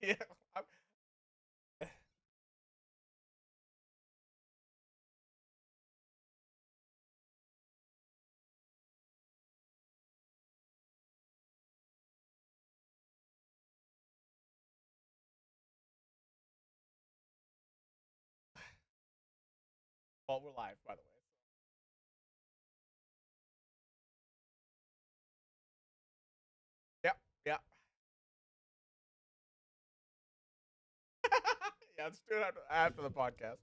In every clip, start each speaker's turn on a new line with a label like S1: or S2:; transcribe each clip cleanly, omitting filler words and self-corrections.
S1: Yeah. I'm- Well, we're live, by the way. Yep. Yeah. Yeah. Let's do it after the podcast.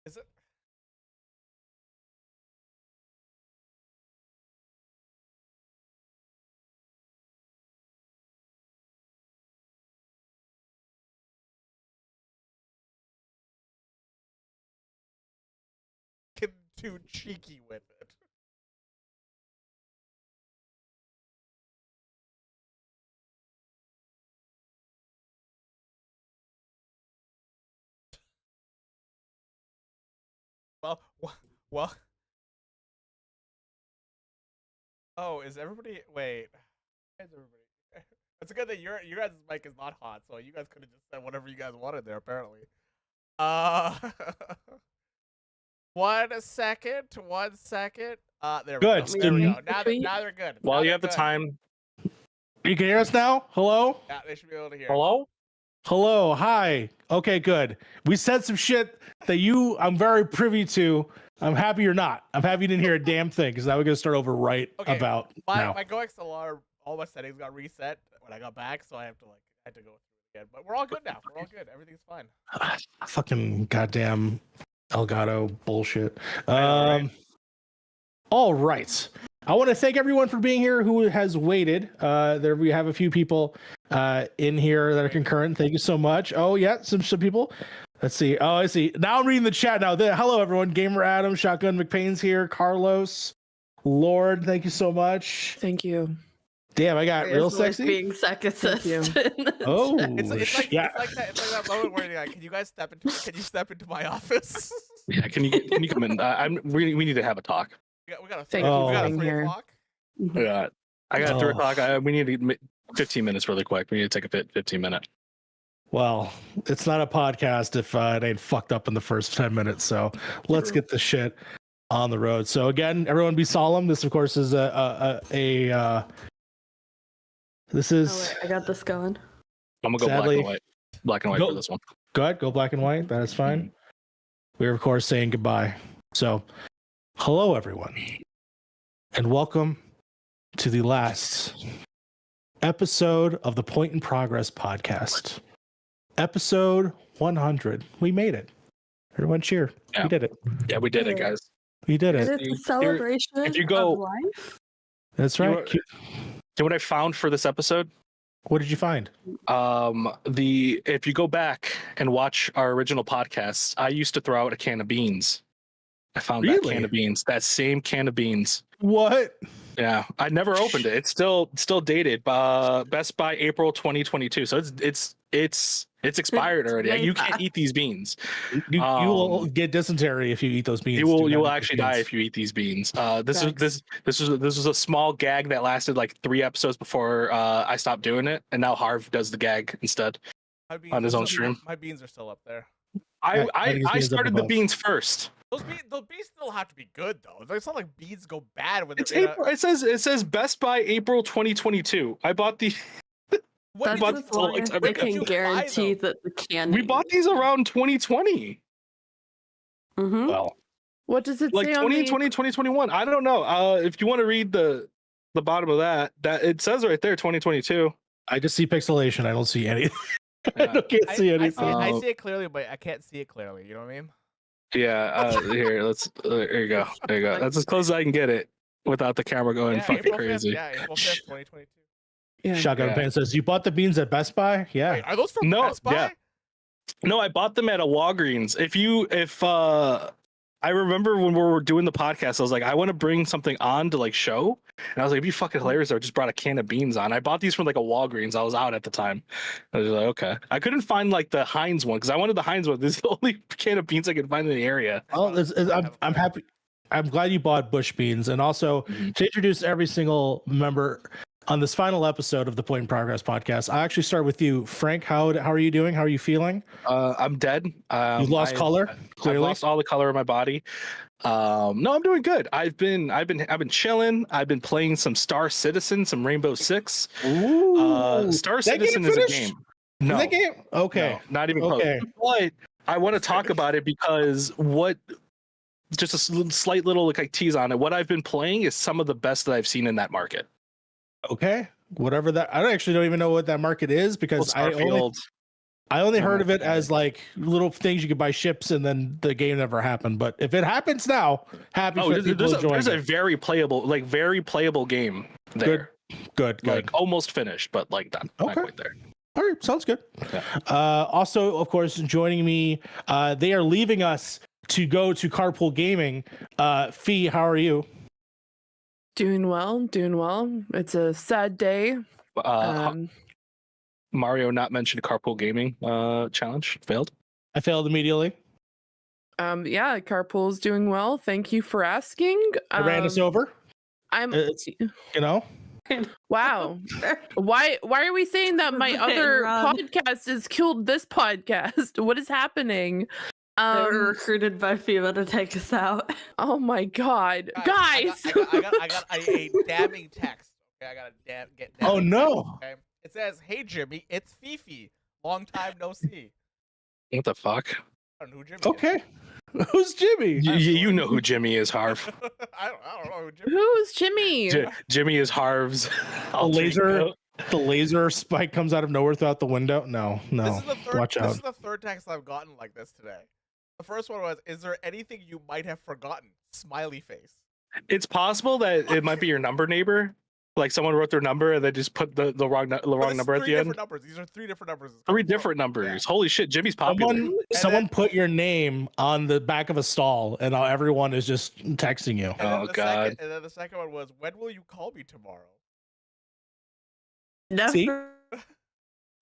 S1: Is it? Get too cheeky with it. Well, well. Oh, is everybody? Wait. Is everybody? It's good that your guys' mic is not hot, so you guys could have just said whatever you guys wanted there. Apparently. Uh. 1 second. 1 second. There we
S2: Good.
S1: go. There we go. Now they're good.
S3: While
S1: Now
S3: you
S1: they're
S3: have the
S1: good.
S3: time.
S2: You can hear us now? Hello?
S1: Yeah, they should be able to hear.
S3: Hello?
S2: Hello. Hi. Okay, good. We said some shit that I'm very privy to. I'm happy you're not. I'm happy you didn't hear a damn thing because now we're going to start over right about now.
S1: My Goix alarm, all my settings got reset when I got back, so I had to go through it again. But we're all good now. We're all good. Everything's fine.
S2: Fucking goddamn Elgato bullshit.
S1: Right.
S2: All right. I want to thank everyone for being here who has waited. There we have a few people in here that are concurrent. Thank you so much. Oh yeah, some people. Let's see. Oh, I see. Now I'm reading the chat now. Hello everyone. Gamer Adam, Shotgun McPain's here. Carlos, Lord, thank you so much.
S4: Thank you.
S2: Damn, I got real sexy.
S5: Being sec assist.
S2: Oh,
S1: It's like
S2: yeah.
S1: that moment where you're like, can you guys step into my office?
S3: Yeah, can you come in? We need to have a talk.
S1: We got a
S4: Thank
S2: you
S1: we got
S2: for
S1: a
S4: being
S1: 3
S4: here.
S1: o'clock.
S3: Yeah, I got 3 o'clock. We need to 15 minutes really quick. We need to take a 15-minute.
S2: Well, it's not a podcast if it ain't fucked up in the first 10 minutes. So let's get the shit on the road. So again, everyone be solemn. This, of course, is this is.
S5: I got this going.
S3: I'm gonna go
S2: Sadly,
S3: black and white
S2: go-
S3: for this one.
S2: Go ahead, go black and white. That is fine. We're, of course, saying goodbye. So, hello, everyone, and welcome to the last episode of the Point in Progress podcast. Episode 100. We made it. Everyone cheer.
S3: Yeah.
S2: We did it.
S3: Yeah, we did it, guys.
S2: We did
S5: It's
S2: it.
S5: a celebration
S3: if you go-
S5: of life.
S2: That's right.
S3: You know what I found for this episode?
S2: What did you find?
S3: If you go back and watch our original podcasts, I used to throw out a can of beans. I found that
S2: Really?
S3: can of beans, that same can of beans.
S2: What?
S3: Yeah, I never opened it. It's still dated. Best by April 2022. So it's expired already.
S5: way
S3: You
S5: back.
S3: can't eat these beans.
S2: You will get dysentery if you eat those beans.
S3: You
S2: Do
S3: will
S2: not eat
S3: actually
S2: the
S3: die
S2: beans.
S3: if you eat these beans. This
S5: Facts.
S3: was a small gag that lasted like 3 episodes before I stopped doing it, and now Harv does the gag instead. On his own stream.
S1: My beans are still up there.
S3: I started the beans first.
S1: Those beans still have to be good though. It's not like beans go bad when
S3: It's
S1: they're in
S3: April. It says Best by April 2022 I bought the.
S1: What
S5: That's
S1: did
S5: as
S1: you-
S5: long as
S3: I
S5: they
S3: mean,
S5: can
S1: you buy
S5: guarantee
S1: them?
S5: that the can.
S3: We bought these around 2020.
S5: Mm-hmm.
S3: Well,
S4: What does it
S3: like
S4: say on
S3: 2020, 2021. I don't know. If you want to read the bottom of that it says right there 2022.
S2: I just see pixelation. I don't see anything. I
S3: Yeah.
S2: can't see
S1: I
S2: anything.
S1: I see it clearly, but I can't see it clearly. You know what I mean?
S3: Yeah, here, there you go. There you go. That's as close as I can get it without the camera going
S1: Yeah,
S3: fucking
S1: April 5th,
S3: crazy.
S1: yeah, April 5th, 2022.
S5: Yeah.
S2: Shotgun
S3: Yeah.
S2: Pan says, "You bought the beans at Best Buy?" Yeah.
S1: Wait, are those from
S3: No,
S1: Best Buy?
S3: yeah. No, I bought them at a Walgreens. I remember when we were doing the podcast, I was like, I want to bring something on to like show. And I was like, it'd be fucking hilarious. I just brought a can of beans on. I bought these from like a Walgreens. I was out at the time. I was like, okay. I couldn't find like the Heinz one because I wanted the Heinz one. This is the only can of beans I could find in the area.
S2: Well, I'm happy. I'm glad you bought bush beans, and also to introduce every single member on this final episode of the Point in Progress podcast. I actually start with you, Frank. How are you doing? How are you feeling?
S3: I'm dead.
S2: You've lost color. Clearly,
S3: I've lost all the color in my body. No, I'm doing good. I've been chilling. I've been playing some Star Citizen, some Rainbow Six.
S2: Ooh,
S3: Star
S2: that game
S3: Citizen is a
S2: finished?
S3: game. No,
S2: Is that game? Okay,
S3: no, not even close.
S2: okay.
S3: But I want to talk about it because just a slight little like tease on it. What I've been playing is some of the best that I've seen in that market.
S2: Okay, whatever that. I actually don't even know what that market is because I only
S3: Oh
S2: heard
S3: my
S2: of it
S3: God.
S2: as like little things you could buy ships, and then the game never happened. But if it happens now, happy for people enjoying
S3: there's a
S2: it.
S3: very playable game there.
S2: Good.
S3: Like almost finished, but like not
S2: Okay.
S3: quite there.
S2: All right, sounds good.
S3: Yeah.
S2: Also, of course, joining me, they are leaving us to go to Carpool Gaming. Fee, how are you?
S5: Doing well. It's a sad day.
S3: Mario not mentioned carpool gaming challenge failed.
S2: I failed immediately.
S5: Yeah, Carpool's doing well. Thank you for asking.
S2: I ran us over.
S5: I'm
S2: It's, you know,
S5: wow. Why are we saying that my
S4: Hit and
S5: other
S4: run.
S5: podcast has killed this podcast? What is happening?
S4: They were recruited by Fiona to take us out.
S5: Oh my god.
S1: Guys,
S5: Guys.
S1: I got a damning text. Okay, I gotta get.
S2: Oh,
S1: damning
S2: no.
S1: text, okay? It says, "Hey Jimmy, it's Fifi. Long time no see."
S3: What the fuck?
S1: I don't know who Jimmy
S2: okay. Who's Jimmy?
S3: You know who Jimmy is, Harv.
S1: is. I don't know who Jimmy.
S5: Who's Jimmy?
S3: Jimmy is Harv's.
S2: The laser spike comes out of nowhere throughout the window. No.
S1: This is the third.
S2: Watch
S1: This
S2: out.
S1: is the third text I've gotten like this today. The first one was, "Is there anything you might have forgotten?" Smiley face.
S3: It's possible that it might be your number neighbor. Like someone wrote their number and they just put the wrong
S1: But
S3: number at
S1: three
S3: the end.
S1: different numbers. These are three different numbers.
S3: Three different numbers. Holy shit, Jimmy's popular.
S2: Someone put your name on the back of a stall, and now everyone is just texting you.
S1: And then
S3: Oh, God.
S1: And then the second one was, "When will you call me tomorrow?"
S4: Never.
S2: See?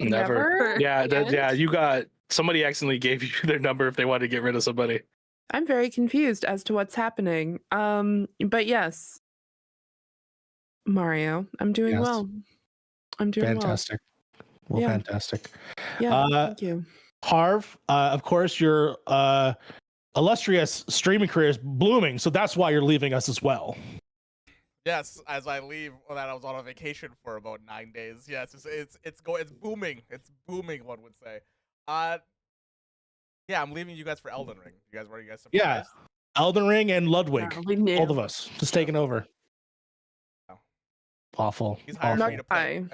S3: Never. Yeah,
S5: Yes.
S3: yeah. You got somebody accidentally gave you their number if they wanted to get rid of somebody.
S5: I'm very confused as to what's happening. But yes. Mario, I'm doing
S2: Yes.
S5: well. I'm doing
S2: Fantastic. Well,
S5: Yeah.
S2: fantastic.
S5: well. Yeah, thank you.
S2: Harv, of course, your illustrious streaming career is blooming, so that's why you're leaving us as well.
S1: Yes, as I leave, well, that I was on a vacation for about 9 days. Yes, it's booming. It's booming, one would say. Yeah, I'm leaving you guys for Elden Ring. You guys surprised?
S2: Yeah. Elden Ring and Ludwig,
S4: We knew.
S2: both of us, just taking over.
S1: Oh.
S2: Awful.
S1: He's hired
S2: Awful.
S1: me to play.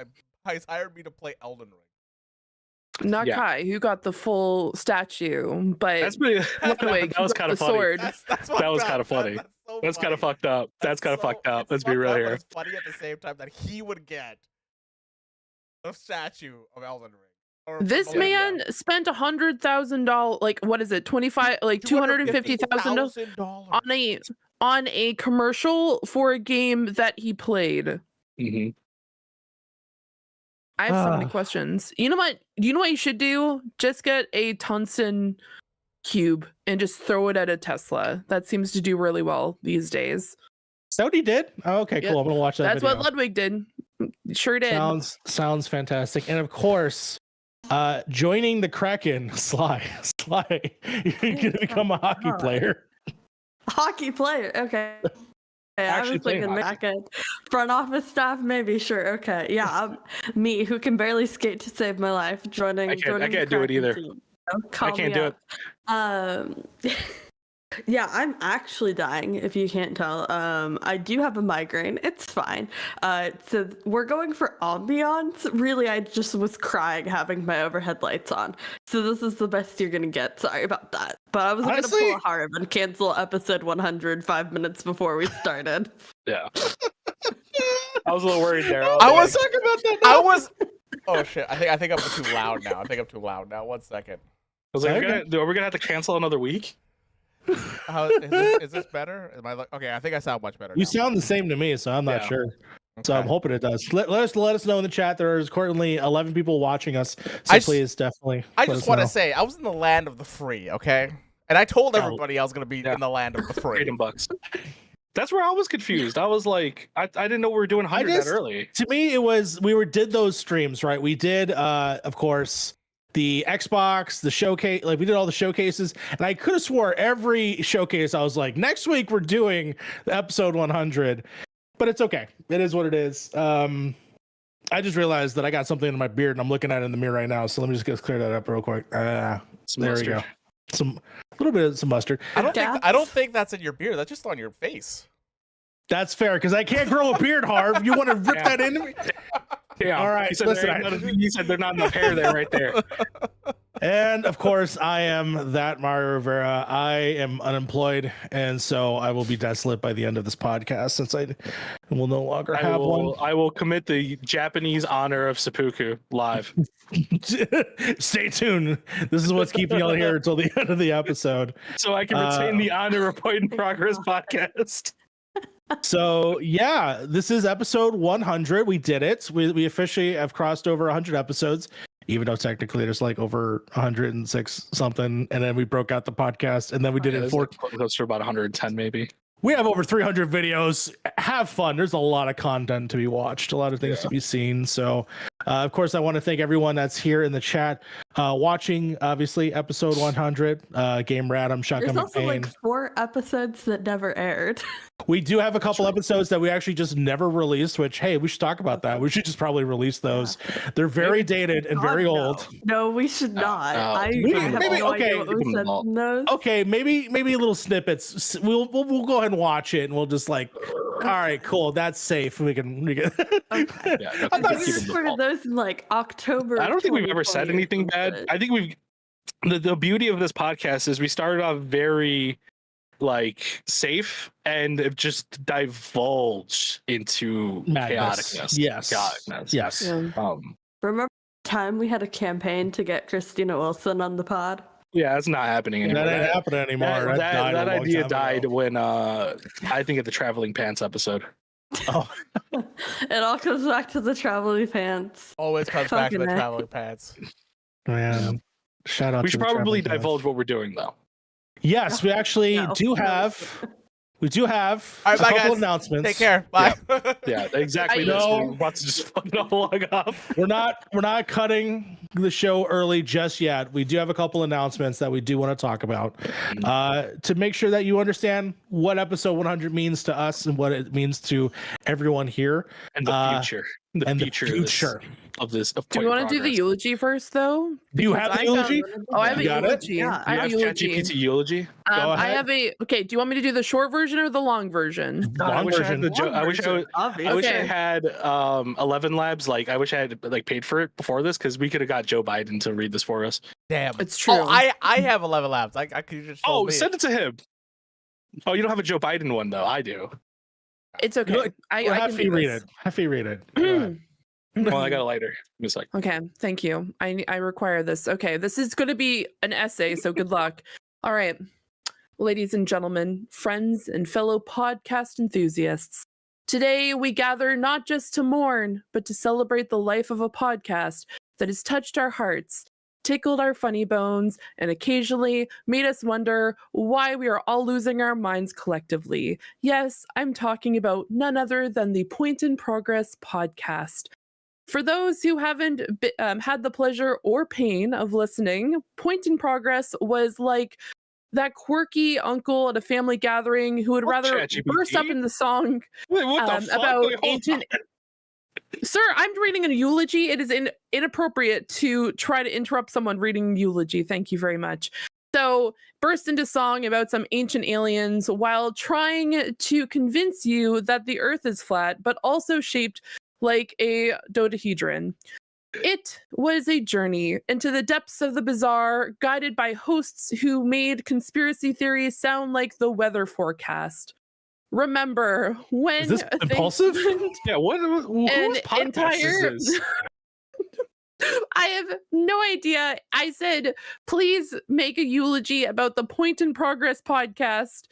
S1: He's hired me to play Elden Ring.
S5: Not
S3: Yeah.
S5: Kai, who got the full statue, but
S3: That's pretty.
S5: Ludwig,
S3: that was
S5: who got
S3: kind of
S5: the
S3: funny.
S5: sword.
S1: That's
S3: That was
S1: fucked
S3: kinda
S1: up.
S3: funny.
S1: That's so
S3: That's kind of
S1: funny.
S3: fucked up. That's kind of
S1: so-
S3: fucked up.
S1: it's
S3: Let's be
S1: fucked
S3: real
S1: up, but
S3: here.
S1: It's funny at the same time that he would get a statue of Elden Ring. Or
S5: This
S1: from Millennium.
S5: man spent $100,000, like what is it, 25, like $250,000
S1: $250,000
S5: on a commercial for a game that he played.
S3: hmm
S5: I have so many
S2: Ah.
S5: questions. You know what? You know what you should do? Just get a tungsten cube and just throw it at a Tesla. That seems to do really well these days.
S2: Is that what he did? Oh, okay,
S5: Yeah,
S2: cool. I'm gonna watch that
S5: That's
S2: video.
S5: what Ludwig did. Sure did.
S2: Sounds fantastic. And of course, joining the Kraken, Sly, you're gonna become a hockey
S4: Alright.
S2: player.
S4: Hockey player. Okay. Okay, I
S3: Actually
S4: was thinking
S3: playing
S4: back end. Front office staff, maybe. Sure. Okay. Yeah. Me, who can barely skate to save my life, joining.
S3: I can't
S4: joining the
S3: do it
S4: Kraken
S3: either.
S4: team. Oh, call
S3: can't
S4: me
S3: do
S4: up. Yeah, I'm actually dying, if you can't tell. I do have a migraine. It's fine. So we're going for ambiance. Really, I just was crying having my overhead lights on. So this is the best you're gonna get. Sorry about that. But I was gonna
S2: Honestly-
S4: pull a Harv and cancel episode 100 5 minutes before we started.
S3: Yeah. I was a little worried there.
S1: I was
S2: talk about that.
S1: I was. Oh shit! I think I'm too loud now. I think I'm too loud now. 1 second.
S3: I was like, are we gonna have to cancel another week?
S1: How is this better? Am I okay? I think I sound much better.
S2: You
S1: now.
S2: sound the same to me, so I'm not
S3: Yeah.
S2: sure. So
S1: Okay.
S2: I'm hoping it does. Let us know in the chat. There is currently 11 people watching us. So
S1: I just-
S2: please, definitely.
S1: I
S2: let
S1: just
S2: us
S1: want
S2: know.
S1: to say I was in the land of the free, okay? And I told
S2: Oh.
S1: everybody I was gonna be
S3: Yeah.
S1: in the land of the free.
S3: Freedom bucks. That's where I was confused. I was like, I didn't know we were doing 100 that
S2: just-
S3: early.
S2: To me, it was did those streams, right? We did, of course, the Xbox, the showcase, like we did all the showcases, and I could have swore every showcase I was like, next week we're doing episode 100, but it's okay. It is what it is. I just realized that I got something in my beard, and I'm looking at it in the mirror right now. So let me just clear that up real quick. There we go. A little bit of some mustard.
S1: I don't think that's in your beard. That's just on your face.
S2: That's fair because I can't grow a beard, Harv. You want to rip that into me?
S3: Yeah.
S2: All right,
S3: You said, you said they're not enough hair there, right there.
S2: And of course, I am that Mario Rivera. I am unemployed, and so I will be desolate by the end of this podcast since I will no longer have one.
S3: I will commit the Japanese honor of seppuku live.
S2: Stay tuned. This is what's keeping y'all here until the end of the episode.
S3: So I can retain the honor of Point in Progress podcast.
S2: So yeah, this is episode 100. We did it. We officially have crossed over 100 episodes, even though technically there's like over 106 something. And then we broke out the podcast, and then we did it for
S3: close to about 110 maybe.
S2: We have over 300 videos. Have fun. There's a lot of content to be watched, a lot of things to be seen. So, of course, I want to thank everyone that's here in the chat watching, obviously, episode 100. Game Radom, Shotgun
S4: There's also
S2: McBain.
S4: like 4 episodes that never aired.
S2: We do have a couple episodes that we actually just never released, which, hey, we should talk about that. We should just probably release those. They're very dated and very old.
S4: No, we should not. I
S2: Maybe-
S4: have
S2: maybe-
S4: no idea
S2: okay.
S4: what was said in those.
S2: Okay, maybe little snippets. We'll go ahead and watch it, and we'll just like, all right, cool, that's safe. We can.
S4: Okay.
S3: Yeah,
S2: I'm not
S4: We recorded those in like October.
S3: I don't think we've ever said
S4: 2020
S3: anything
S4: or
S3: bad.
S4: something.
S3: I think the beauty of this podcast is we started off very like safe and have just divulged into
S2: Madness.
S3: chaoticness.
S2: Yes.
S3: Chaoticness.
S2: Yes.
S5: Yeah.
S4: Remember the time we had a campaign to get Christina Wilson on the pod?
S3: Yeah, that's not happening anymore.
S2: That ain't happening anymore.
S3: That idea died
S2: Ago.
S3: when I think at the Traveling Pants episode.
S2: Oh,
S4: It all comes back to the traveling pants.
S1: Always comes back to the
S4: Fucking A.
S1: traveling pants.
S2: man. Shout out
S3: We
S2: to
S3: should
S2: the
S3: probably
S2: Traveling Pants.
S3: divulge what we're doing though.
S2: Yes, we actually
S4: No.
S2: do have. We do have
S1: All right,
S2: a
S1: bye,
S2: couple
S1: guys.
S2: announcements.
S1: Take care. Bye.
S3: Yeah, exactly.
S5: I
S3: This.
S2: know.
S3: We're about to just fucking all log off.
S2: We're not cutting the show early just yet. We do have a couple announcements that we do want to talk about to make sure that you understand what episode 100 means to us and what it means to everyone here
S3: And the future. The
S2: and
S3: future.
S2: the future.
S3: Of this. Of
S5: Do we
S3: Point
S5: want to do the
S3: Progress.
S5: eulogy first, though?
S2: Do you have
S5: Because
S2: the
S5: I found-
S2: eulogy?
S5: Oh, I have a
S2: You got it?
S5: eulogy.
S4: Yeah.
S5: I
S3: You
S5: have
S3: have
S5: a eulogy.
S3: ChatGPT eulogy?
S2: Go
S5: I
S2: ahead.
S5: have a. Okay, do you want me to do the short version or the long version?
S3: I
S2: Long
S3: wish I
S2: version.
S3: had the I wish I would.
S4: Obviously.
S3: I wish I
S5: Okay.
S3: had 11 labs. Like I wish I had like paid for it before this because we could have got Joe Biden to read this for us.
S1: Damn.
S5: It's true.
S1: Oh, I have 11 labs. I could just.
S3: Oh,
S1: me.
S3: send it to him. Oh, you don't have a Joe Biden one though. I do.
S5: It's okay.
S2: Look,
S5: I
S2: Have
S5: can
S2: you
S5: do
S2: read
S5: this.
S2: it. Have you read it. Go ahead.
S3: Well, I got a lighter. Give me a sec.
S5: Okay, thank you. I require this. Okay, this is going to be an essay, so good luck. All right, ladies and gentlemen, friends and fellow podcast enthusiasts. Today we gather not just to mourn, but to celebrate the life of a podcast that has touched our hearts, tickled our funny bones, and occasionally made us wonder why we are all losing our minds collectively. Yes, I'm talking about none other than the Point in Progress podcast. For those who haven't had the pleasure or pain of listening, Point in Progress was like that quirky uncle at a family gathering who would
S3: Oh,
S5: rather
S3: ChatGPT.
S5: burst up in the song
S3: Wait, what the fuck?
S5: about
S3: Wait, hold
S5: ancient.
S3: on.
S5: Sir, I'm reading a eulogy. It is inappropriate to try to interrupt someone reading eulogy. Thank you very much. So, burst into song about some ancient aliens while trying to convince you that the Earth is flat, but also shaped like a dodecahedron. It was a journey into the depths of the bizarre, guided by hosts who made conspiracy theories sound like the weather forecast. remember when
S2: Is this
S5: things
S2: impulsive?
S5: went
S3: Yeah, whose
S5: an
S3: podcast is this?
S5: I have no idea. I said, please make a eulogy about the Point in Progress podcast.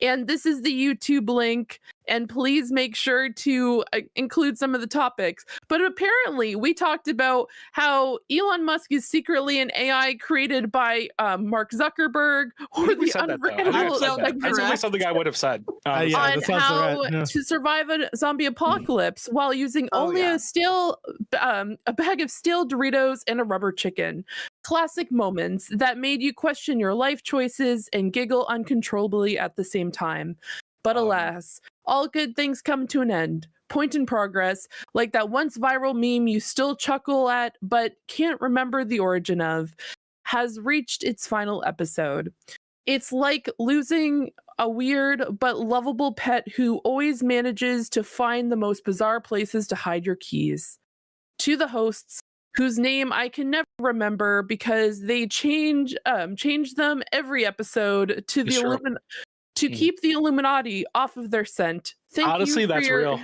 S5: And this is the YouTube link. And please make sure to include some of the topics. But apparently, we talked about how Elon Musk is secretly an AI created by Mark Zuckerberg, or the unforgettable
S3: That's only something I would have said.
S2: Yeah,
S5: on
S2: that sounds
S5: how
S2: right. Yeah.
S5: to survive a zombie apocalypse while using only a bag of stale Doritos and a rubber chicken. Classic moments that made you question your life choices and giggle uncontrollably at the same time. But alas, all good things come to an end. Point in Progress, like that once viral meme you still chuckle at but can't remember the origin of, has reached its final episode. It's like losing a weird but lovable pet who always manages to find the most bizarre places to hide your keys. To the hosts, whose name I can never remember because they change them every episode to the keep the Illuminati off of their scent.
S3: Honestly,
S5: you for
S3: that's real.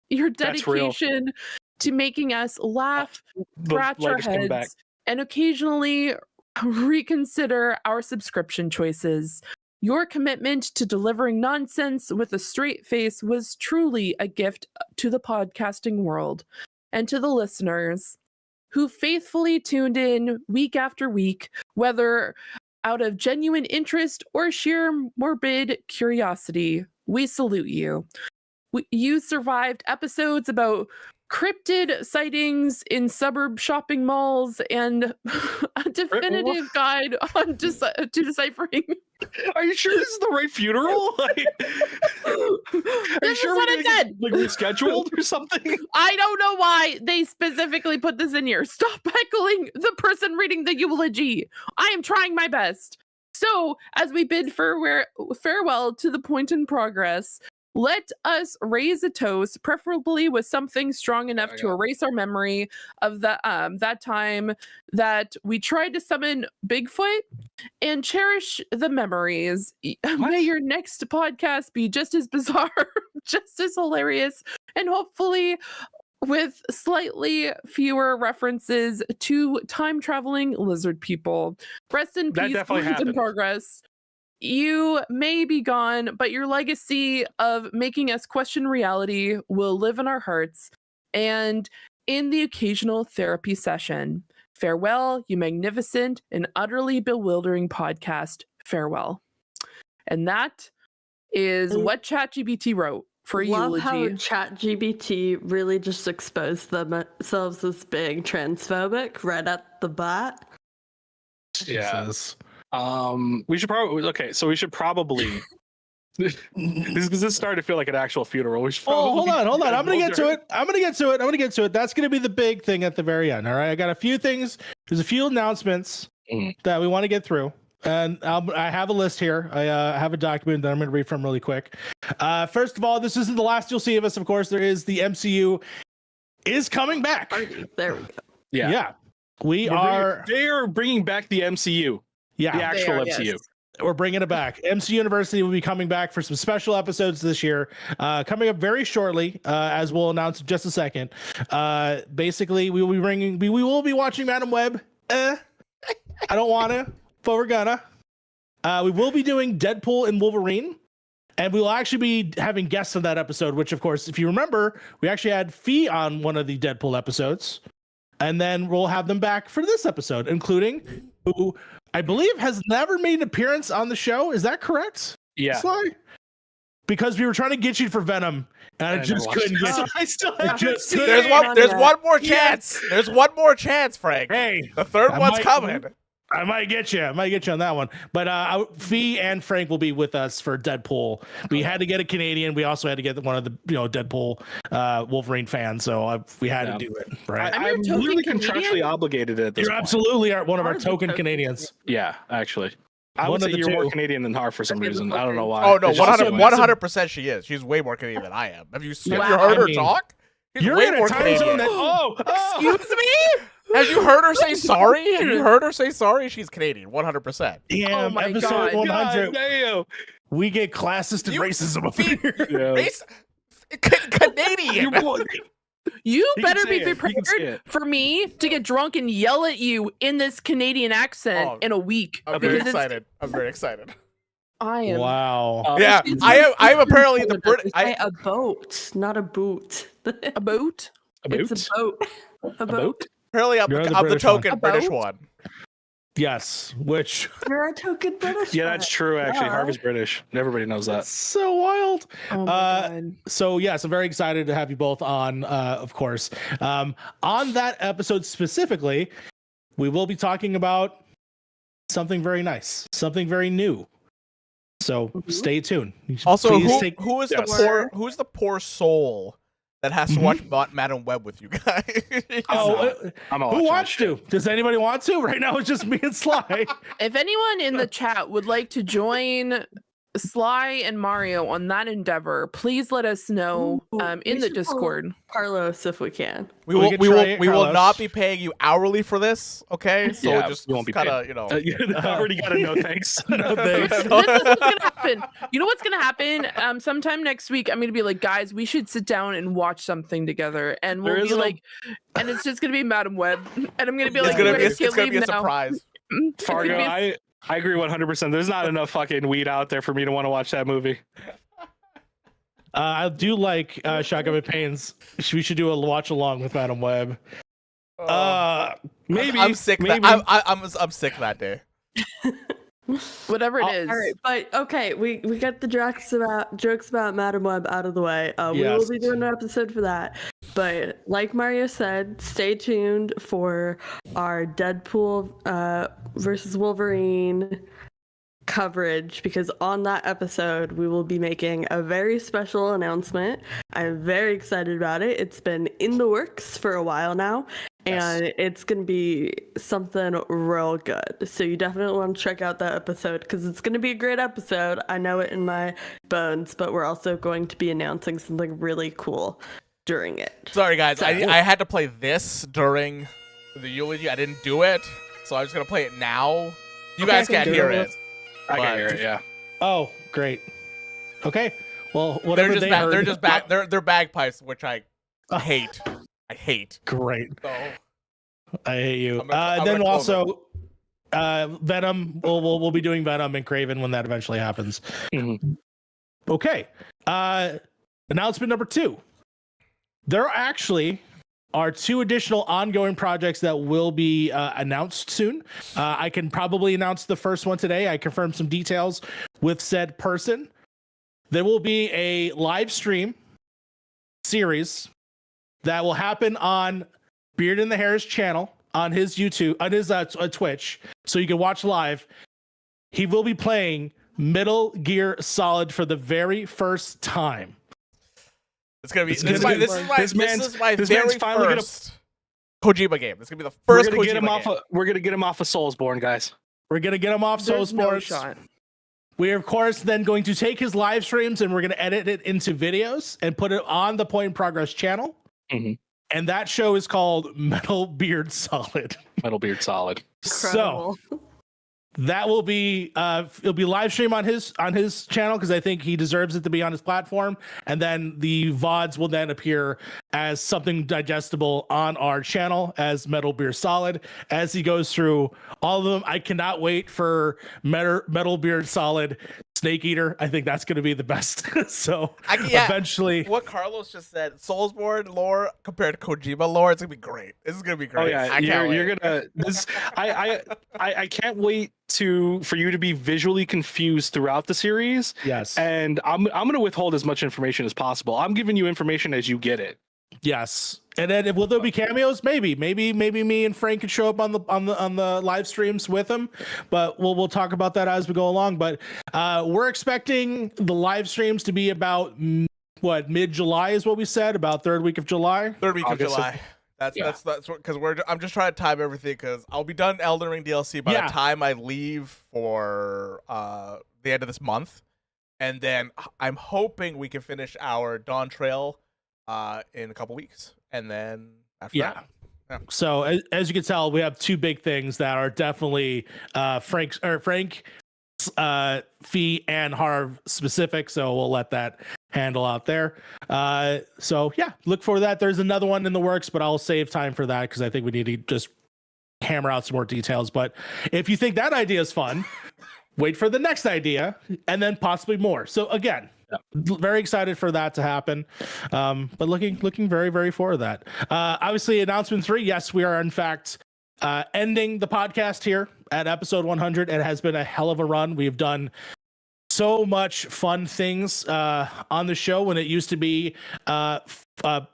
S5: Your dedication to making us laugh, scratch our heads, and occasionally reconsider our subscription choices. Your commitment to delivering nonsense with a straight face was truly a gift to the podcasting world and to the listeners who faithfully tuned in week after week, whether out of genuine interest or sheer morbid curiosity. We salute you. You survived episodes about cryptid sightings in suburb shopping malls and a definitive guide on to deciphering.
S3: Are you sure this is the right funeral? Are you sure
S5: what it said.
S3: Like rescheduled or something?
S5: I don't know why they specifically put this in here. Stop heckling the person reading the eulogy. I am trying my best. So, as we bid farewell to the Point in Progress, let us raise a toast, preferably with something strong enough to erase our memory of that time that we tried to summon Bigfoot, and cherish the memories. May your next podcast be just as bizarre, just as hilarious, and hopefully with slightly fewer references to time-traveling lizard people. Rest in peace, Point in Progress. You may be gone, but your legacy of making us question reality will live in our hearts and in the occasional therapy session. Farewell, you magnificent and utterly bewildering podcast. Farewell. And that is what ChatGPT wrote for a eulogy.
S4: Love how ChatGPT really just exposed themselves as being transphobic right at the bat.
S3: Yeah. We should probably this is starting to feel like an actual funeral.
S2: Hold on. I'm gonna get to it. That's gonna be the big thing at the very end. All right. I got a few things. There's a few announcements that we want to get through. And I have a list here. I have a document that I'm going to read from really quick. First of all, this isn't the last you'll see of us. Of course, there is the MCU is coming back.
S4: There we go.
S2: Yeah. They
S3: are bringing back the MCU.
S2: Yeah,
S3: the actual MCU.
S2: Yes. We're bringing it back. MC University will be coming back for some special episodes this year, coming up very shortly, as we'll announce in just a second. Basically, we will be watching Madam Web. I don't want to, but we're gonna. We will be doing Deadpool and Wolverine, and we will actually be having guests on that episode. Which, of course, if you remember, we actually had Fee on one of the Deadpool episodes, and then we'll have them back for this episode, including who I believe has never made an appearance on the show. Is that correct?
S3: Yeah.
S2: Sly? Because we were trying to get you for Venom, and I just couldn't get you.
S3: I still haven't seen it.
S1: There's one more chance. There's one more chance, Frank.
S2: Hey,
S1: the third one's coming.
S2: I might get you. on that one. But Fee and Frank will be with us for Deadpool. We had to get a Canadian. We also had to get one of the Deadpool Wolverine fans. So we had to do it. Right.
S3: I'm literally contractually obligated at this
S2: point. Absolutely one of our token Canadians.
S3: Yeah, actually. I would say you're more Canadian than Harv for some reason. I don't know why.
S1: Oh no, 100% she is. She's way more Canadian than I am. Have you heard her talk? She's
S2: you're
S1: way
S2: in
S1: more
S2: a time
S1: Canadian.
S2: zone that.
S5: Excuse me?
S1: Have you heard her say sorry? Have you heard her say sorry? She's Canadian, 100%.
S2: Damn,
S5: Oh my
S2: episode
S5: God.
S2: 100.
S3: God damn.
S2: We get classist and
S1: You-
S2: racism up in here.
S3: Yeah.
S1: Canadian.
S5: You
S3: He can
S5: better
S3: say
S5: be
S3: it. He can say
S5: prepared
S3: it.
S5: for me to get drunk and yell at you in this Canadian accent
S1: Oh,
S5: in a week.
S1: I'm very
S5: because it's-
S1: excited. I'm very excited.
S5: I am.
S2: Wow.
S1: Yeah, I am apparently the Brit.
S4: A boat, not a boot.
S5: A boat?
S4: It's a boat. A boat.
S1: Apparently I'm
S2: You're the
S1: I'm the
S2: British one.
S1: token
S5: A
S1: British
S5: boat?
S1: one.
S2: Yes, which
S4: You're a token British.
S3: Yeah, that's true. Actually,
S4: Yeah.
S3: Harv is British. Everybody knows that.
S2: that's so wild.
S5: Oh my God.
S2: So yes, I'm very excited to have you both on, of course. On that episode specifically, we will be talking about something very nice, something very new. So stay tuned.
S1: Also,
S2: Please
S1: who is
S3: Yes.
S1: who's the poor soul that has to watch Madam Web with you guys?
S3: I'm
S2: who wants to? Does anybody want to? Right now, it's just me and Sly.
S5: If anyone in the chat would like to join Sly and Mario on that endeavor, please let us know
S4: Ooh,
S5: in
S4: we
S5: the
S4: should pull
S5: Carlos
S4: Carlos if we can.
S1: We
S2: We
S1: will
S2: can
S1: we
S2: try
S1: will
S2: it,
S1: we will
S2: Carlos.
S1: not be paying you hourly for this, okay? So
S3: Yeah,
S1: just
S3: we won't be
S1: kind of,
S3: paid.
S1: you know.
S3: I already got a no thanks.
S2: No thanks.
S5: This is what's gonna happen. You know what's gonna happen? Sometime next week, I'm gonna be like, guys, we should sit down and watch something together, and
S3: There
S5: we'll
S3: is
S5: be
S3: no-
S5: like, and it's just gonna be Madam Web, and I'm gonna be
S1: It's
S5: like,
S1: gonna
S5: you
S1: be
S5: guys can't
S1: a
S5: leave now.
S1: surprise.
S5: It's gonna
S3: Fargo,
S5: be a-
S3: I agree 100%. There's not enough fucking weed out there for me to want to watch that movie.
S2: I do like Shotgun Pains. We should do a watch along with Madam Web. Maybe
S1: I'm sick.
S2: Maybe.
S1: I'm sick that day.
S5: whatever it is.
S4: All right, but okay, we got the jokes about Madam Web out of the way. We
S2: Yes.
S4: will be doing an episode for that. But like Mario said, stay tuned for our Deadpool versus Wolverine coverage, because on that episode we will be making a very special announcement. I'm very excited about it. It's been in the works for a while now, and it's going to be something real good. So you definitely want to check out that episode, because it's going to be a great episode. I know it in my bones, but we're also going to be announcing something really cool during it.
S1: Sorry guys, I had to play this during the eulogy. I didn't do it, so I'm just gonna play it now. You guys can't hear it.
S3: I
S1: But-
S3: can hear it, yeah.
S2: Oh, great. Okay. Well, whatever they heard.
S1: They're just they're bagpipes, which I hate. I hate.
S2: Great.
S1: So
S2: I hate you.
S1: I'm gonna
S2: Then
S1: close
S2: also, Venom. We'll be doing Venom and Craven when that eventually happens.
S3: Mhm.
S2: Okay. Announcement number 2. There actually are 2 additional ongoing projects that will be announced soon. I can probably announce the first one today. I confirmed some details with said person. There will be a live stream series that will happen on Beard in the Hair's channel, on his YouTube, on his Twitch, so you can watch live. He will be playing Metal Gear Solid for the very first time.
S1: it's gonna be.
S2: It's
S1: This
S2: gonna be-
S1: is my
S3: this
S1: very
S3: man's finally gonna-
S1: first Kojima game. This is gonna be the
S3: We're
S1: first
S3: gonna get him
S1: Kojima
S3: off.
S1: game.
S3: We're gonna get him off of Soulsborne, guys.
S2: We're gonna get him off Soul
S5: There's no
S2: Sports.
S5: shot.
S2: We are, of course, then going to take his live streams and we're going to edit it into videos and put it on the Point in Progress channel.
S3: Mhm.
S2: And that show is called Metal Beard Solid.
S3: Metal Beard Solid.
S2: So that will be it'll be live stream on his channel, because I think he deserves it to be on his platform. And then the VODs will then appear as something digestible on our channel as Metal Beard Solid as he goes through all of them. I cannot wait for Metal Beard Solid Snake Eater. I think that's going to be the best. So eventually,
S1: What Carlos just said, Soulsborne lore compared to Kojima lore, it's gonna be great. This is gonna be great.
S3: Oh yeah,
S1: I can't wait.
S3: you're gonna. This, I can't wait for you to be visually confused throughout the series.
S2: yes,
S3: And I'm gonna withhold as much information as possible. I'm giving you information as you get it.
S2: yes. And then will there be cameos? Maybe me and Frank could show up on the live streams with him. But we'll talk about that as we go along. But we're expecting the live streams to be about mid-July is what we said, about third week of July.
S1: Third week
S3: August
S1: of July. That's because I'm just trying to time everything, because I'll be done Elden Ring DLC by the time I leave for the end of this month, and then I'm hoping we can finish our Dawn Trail in a couple weeks, and then after that,
S2: So as you can tell, we have two big things that are definitely Frank, Fee, and Harv specific. So we'll let that handle out there. So yeah, look for that. There's another one in the works, but I'll save time for that because I think we need to just hammer out some more details. But if you think that idea is fun, wait for the next idea and then possibly more. So again, very excited for that to happen. But looking very, very forward to that. Obviously, announcement 3. Yes, we are in fact ending the podcast here at episode 100. It has been a hell of a run. We've done so much fun things on the show when it used to be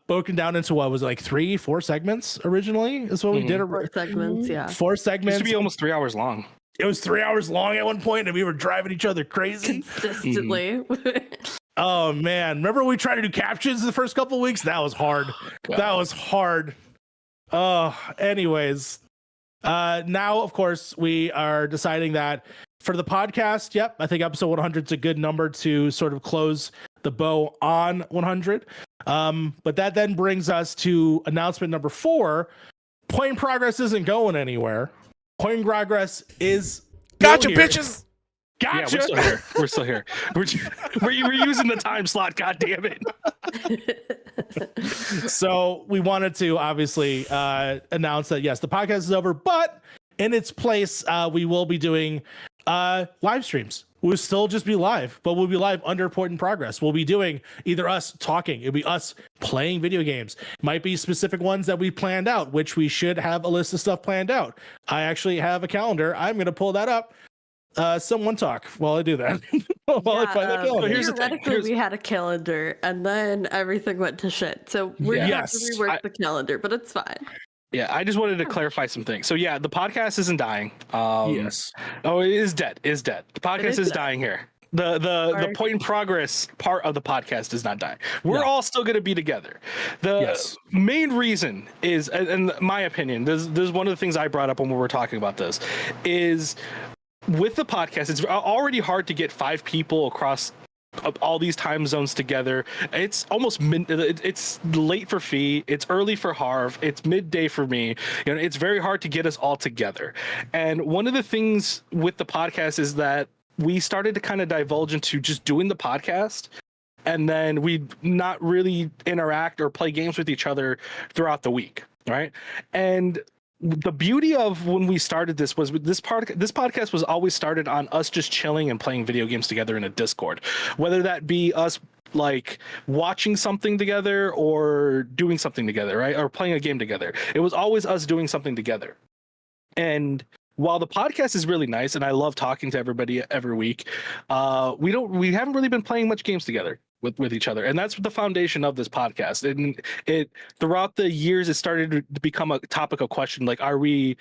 S2: broken down into what was it, like 3-4 segments originally is what we did.
S4: 4 segments, yeah.
S2: 4 segments.
S3: It used to be almost 3 hours long.
S2: It was 3 hours long at one point, and we were driving each other crazy
S4: Consistently.
S2: Oh man, remember we tried to do captions the first couple of weeks? That was hard.
S3: God.
S2: That was hard. Anyways, now of course we are deciding that for the podcast. Yep, I think episode 100 is a good number to sort of close the bow on 100. But that then brings us to announcement number 4. Point in progress isn't going anywhere. Point in progress is
S1: Gotcha,
S2: here.
S1: bitches.
S2: Gotcha.
S3: Yeah, we're still here. We're using the time slot. God damn it.
S2: So we wanted to obviously announce that yes, the podcast is over, but in its place, we will be doing live streams. We'll still just be live, but we'll be live under Point in Progress. We'll be doing either us talking, it'll be us playing video games. Might be specific ones that we planned out, which we should have a list of stuff planned out. I actually have a calendar. I'm going to pull that up. Someone talk while I do that. While I find that calendar.
S4: Theoretically, we had a calendar, and then everything went to shit. So we're going to have to rework the calendar, but it's fine.
S3: Yeah, I just wanted to clarify some things. So yeah, the podcast isn't dying.
S2: Yes.
S3: Oh, it is dead. Is dead. The podcast is dying here. The point in progress part of the podcast is not dying. We're all still going to be together. The main reason is, in my opinion, there's one of the things I brought up when we were talking about this, is with the podcast, it's already hard to get 5 people across all these time zones together. It's almost it's late for Fee, it's early for Harv, it's midday for me. You know, it's very hard to get us all together. And one of the things with the podcast is that we started to kind of divulge into just doing the podcast, and then we not really interact or play games with each other throughout the week, right? And the beauty of when we started this was this podcast was always started on us just chilling and playing video games together in a Discord, whether that be us like watching something together or doing something together, right? Or playing a game together. It was always us doing something together. And while the podcast is really nice and I love talking to everybody every week, we haven't really been playing much games together with each other, and that's the foundation of this podcast. And it throughout the years it started to become a topic of question, like, are we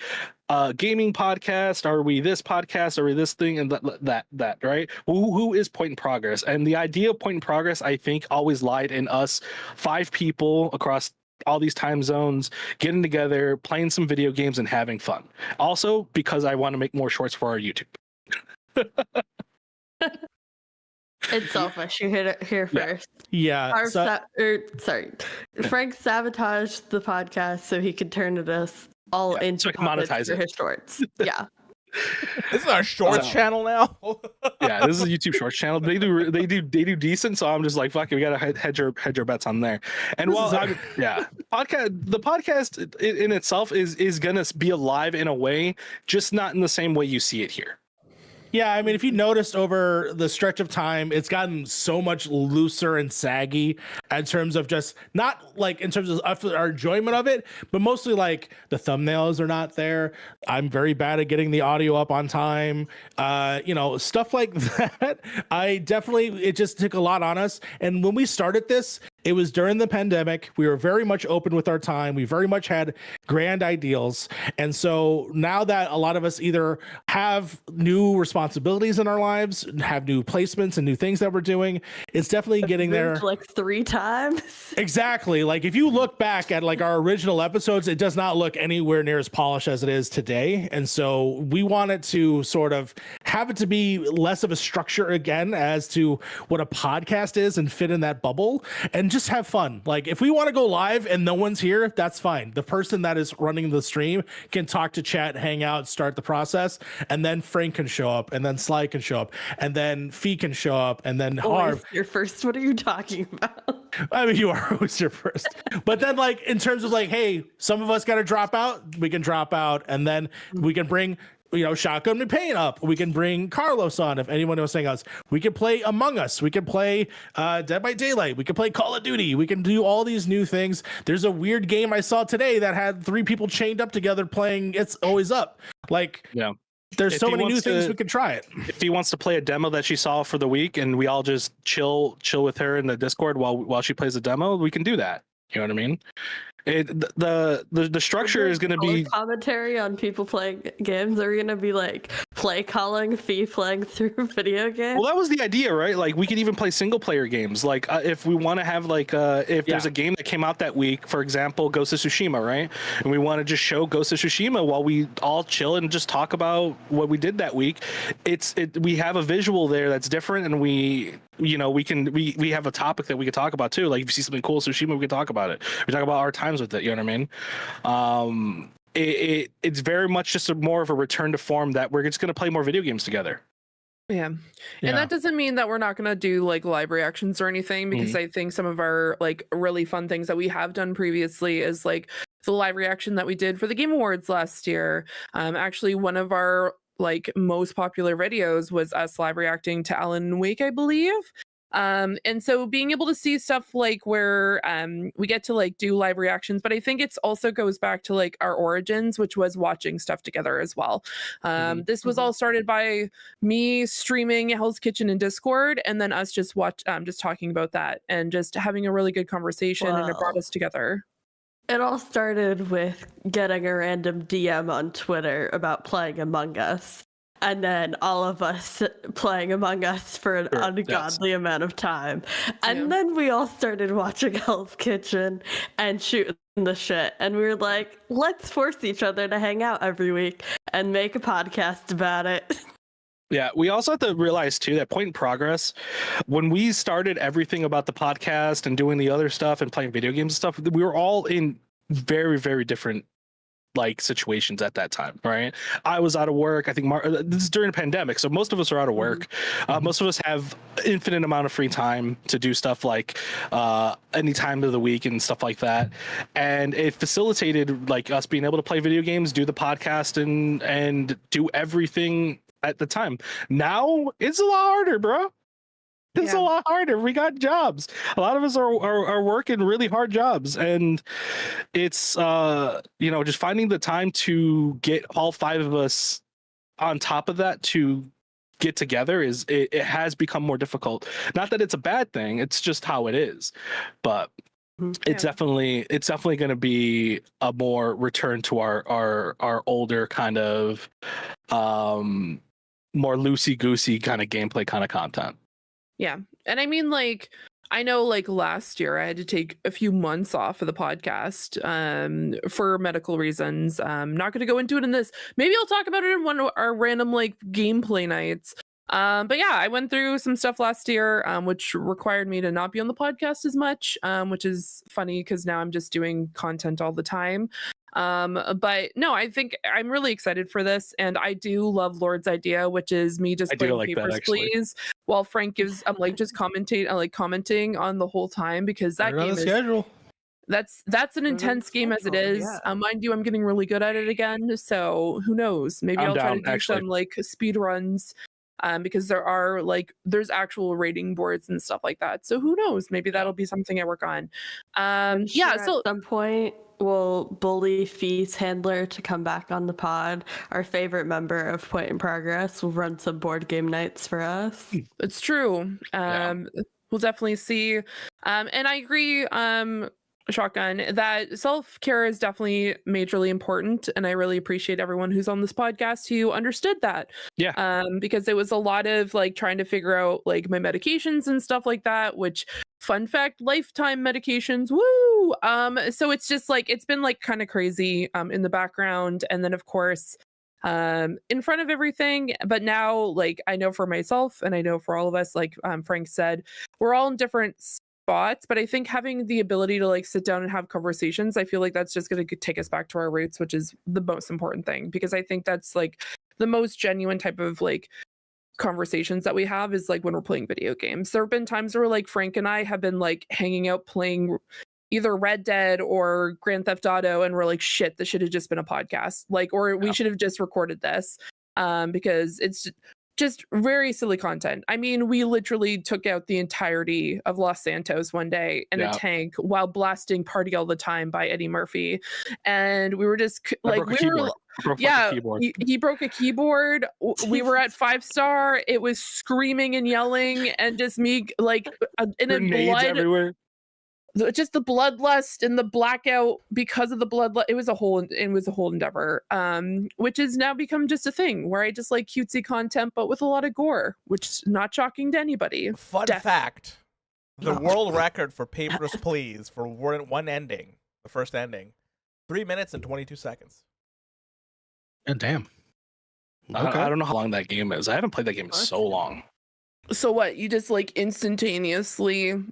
S3: a gaming podcast, are we this podcast, are we this thing, and that right? Who is Point in Progress? And the idea of Point in Progress, I think, always lied in us 5 people across all these time zones getting together, playing some video games, and having fun. Also because I want to make more shorts for our YouTube.
S4: It's selfish. You hit it here first.
S2: Yeah.
S4: Frank sabotaged the podcast so he could turn it all into
S3: monetize
S4: for his shorts. Yeah.
S1: This is our shorts channel now.
S3: Yeah, this is a YouTube shorts channel. They do decent, so I'm just like, fuck it, we gotta hedge our bets on there. And the podcast in itself is gonna be alive in a way, just not in the same way you see it here.
S2: Yeah, I mean, if you noticed over the stretch of time, it's gotten so much looser and saggy in terms of just not like in terms of our enjoyment of it, but mostly like the thumbnails are not there. I'm very bad at getting the audio up on time. Stuff like that. It just took a lot on us. And when we started this, it was during the pandemic. We were very much open with our time. We very much had grand ideals. And so now that a lot of us either have new responsibilities in our lives, have new placements and new things that we're doing, it's definitely getting there.
S4: Like 3 times.
S2: Exactly. Like if you look back at like our original episodes, it does not look anywhere near as polished as it is today. And so we wanted to sort of have have it to be less of a structure again as to what a podcast is and fit in that bubble and just have fun. Like if we want to go live and no one's here, that's fine. The person that is running the stream can talk to chat, hang out, start the process, and then Frank can show up, and then Sly can show up, and then Fee can show up, and then Harv.
S4: You're first. What are you talking about?
S2: I mean, you are always your first. But then, like, in terms of like, hey, some of us got to drop out, we can drop out, and then we can bring, you know, Shotgun McPain up. We can bring Carlos on if anyone was saying us. We can play Among Us. We can play Dead by Daylight. We can play Call of Duty. We can do all these new things. There's a weird game I saw today that had 3 people chained up together playing It's Always Up. Like,
S3: yeah.
S2: There's so many new things we can try it.
S3: If he wants to play a demo that she saw for the week and we all just chill with her in the Discord while she plays the demo, we can do that. You know what I mean? The structure is going to be
S4: commentary on people playing games. Are we going to be like play calling, Fee playing through video games?
S3: Well, that was the idea, right? Like we could even play single player games. Like if we want to have like if there's a game that came out that week, for example, Ghost of Tsushima, right? And we want to just show Ghost of Tsushima while we all chill and just talk about what we did that week. We have a visual there that's different, and we have a topic that we could talk about too. Like if you see something cool, Tsushima, we could talk about it. We talk about our times with it. You know what I mean? It's very much just more of a return to form that we're just going to play more video games together.
S5: Yeah. And that doesn't mean that we're not going to do like live reactions or anything, because I think some of our like really fun things that we have done previously is like the live reaction that we did for the Game Awards last year. Actually, one of our like most popular videos was us live reacting to Alan Wake, I believe. And so being able to see stuff like where we get to like do live reactions, but I think it's also goes back to like our origins, which was watching stuff together as well. This was all started by me streaming Hell's Kitchen in Discord, and then us just talking about that and just having a really good conversation, and it brought us together.
S4: It all started with getting a random DM on Twitter about playing Among Us, and then all of us playing Among Us for an ungodly amount of time. And then we all started watching Hell's Kitchen and shooting the shit. And we were like, let's force each other to hang out every week and make a podcast about it.
S3: Yeah, we also have to realize too that Point in Progress, when we started everything about the podcast and doing the other stuff and playing video games and stuff, we were all in very, very different like situations at that time, right? I was out of work. I think this is during a pandemic, so most of us are out of work. Most of us have infinite amount of free time to do stuff like any time of the week and stuff like that. And it facilitated like us being able to play video games, do the podcast, and do everything at the time. Now it's a lot harder, bro. It's a lot harder. We got jobs. A lot of us are working really hard jobs, and it's just finding the time to get all 5 of us on top of that to get together it has become more difficult. Not that it's a bad thing, it's just how it is. But it's definitely going to be a more return to our older kind of more loosey-goosey kind of gameplay kind of content.
S5: Yeah. And I mean, like, I know like last year I had to take a few months off of the podcast for medical reasons. Not going to go into it in this. Maybe I'll talk about it in one of our random like gameplay nights. But yeah, I went through some stuff last year, which required me to not be on the podcast as much, which is funny because now I'm just doing content all the time. But no, I think I'm really excited for this, and I do love Lord's idea, which is me just playing Papers, Please, while Frank gives just commenting on the whole time, because that game is schedule. That's an intense game as it is. Mind you, I'm getting really good at it again, so who knows? Maybe I'll try to do some like speed runs. Because there's actual rating boards and stuff like that. So who knows? Maybe that'll be something I work on. So
S4: at some point we'll bully Fee's handler to come back on the pod. Our favorite member of Point in Progress will run some board game nights for us.
S5: It's true. We'll definitely see. And I agree, Shotgun, that self-care is definitely majorly important, and I really appreciate everyone who's on this podcast who understood that. Because it was a lot of like trying to figure out like my medications and stuff like that, which, fun fact, lifetime medications, woo. So it's just like it's been like kind of crazy in the background, and then of course in front of everything. But now, like, I know for myself and I know for all of us, like Frank said, we're all in different spots, but I think having the ability to like sit down and have conversations, I feel like that's just going to take us back to our roots, which is the most important thing, because I think that's like the most genuine type of like conversations that we have is like when we're playing video games. There have been times where like Frank and I have been like hanging out playing either Red Dead or Grand Theft Auto, and we're like, shit, this should have just been a podcast, like, or we should have just recorded this, because it's just very silly content. I mean, we literally took out the entirety of Los Santos one day in a tank while blasting Party All the Time by Eddie Murphy. And we were just like, he broke a keyboard. We were at 5-star. It was screaming and yelling and just me like in a blood everywhere. Just the bloodlust and the blackout because of the bloodlust. It was a whole endeavor, which has now become just a thing where I just like cutesy content, but with a lot of gore, which is not shocking to anybody.
S1: Fun fact: the world record for Papers, Please for one ending, the first ending, 3 minutes and 22 seconds.
S2: And damn.
S3: Okay. I don't know how long that game is. I haven't played that game in so long.
S5: So what? You just like instantaneously.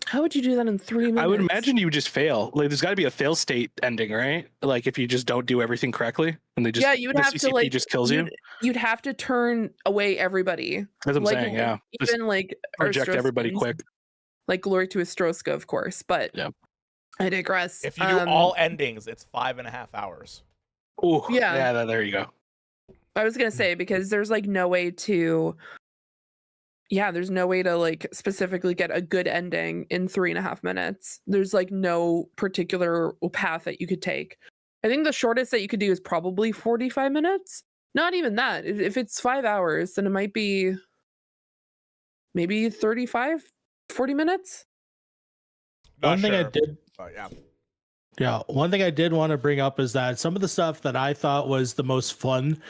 S5: How would you do that in 3 minutes?
S3: I would imagine you would just fail. Like, there's got to be a fail state ending, right? Like, if you just don't do everything correctly, and they just
S5: you would have to like
S3: just kills you.
S5: You'd have to turn away everybody.
S3: That's what I'm saying. Yeah,
S5: even just like
S3: reject everybody quick.
S5: Like glory to Ostroska, of course, but I digress.
S1: If you do all endings, it's 5.5 hours.
S3: Oh, yeah. There you go.
S5: I was gonna say, because there's like no way to. Yeah, there's no way to like specifically get a good ending in 3.5 minutes. There's like no particular path that you could take. I think the shortest that you could do is probably 45 minutes. Not even that. If it's 5 hours, then it might be maybe 35, 40 minutes.
S2: One thing I did want to bring up is that some of the stuff that I thought was the most fun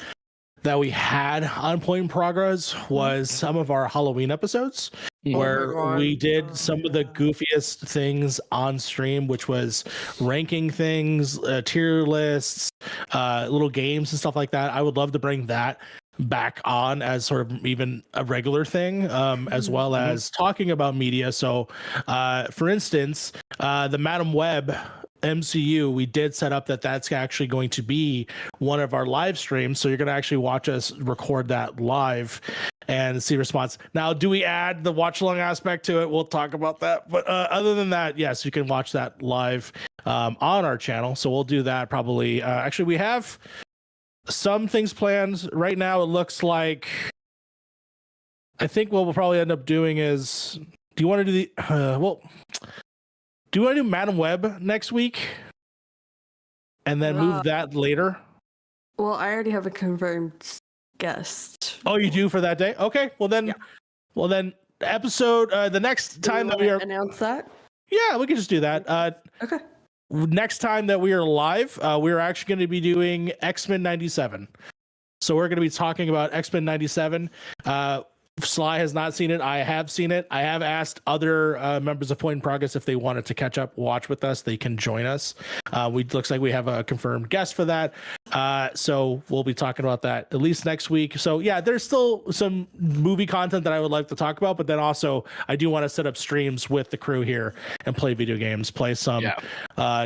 S2: that we had on Point in Progress was some of our Halloween episodes where we did some of the goofiest things on stream, which was ranking things, tier lists, little games and stuff like that. I would love to bring that back on as sort of even a regular thing, as well as talking about media. So, for instance, the Madam Web MCU, we did set up that's actually going to be one of our live streams. So you're going to actually watch us record that live and see response. Now, do we add the watch along aspect to it? We'll talk about that. But other than that, yes, you can watch that live on our channel. So we'll do that probably. Actually, we have some things planned right now. It looks like, I think what we'll probably end up doing is, do you want to do the, do you want to do Madam Web next week and then move that later?
S4: Well, I already have a confirmed guest.
S2: Oh, you do for that day? Okay. Well then, episode, the next time that we are
S4: announce that.
S2: Yeah, we can just do that.
S4: Okay.
S2: Next time that we are live, we're actually going to be doing X-Men 97. So we're going to be talking about X-Men 97. Sly has not seen it. I have seen it. I have asked other members of Point in Progress if they wanted to catch up, watch with us. They can join us. Looks like we have a confirmed guest for that. So we'll be talking about that at least next week. So yeah, there's still some movie content that I would like to talk about, but then also I do want to set up streams with the crew here and play video games, play some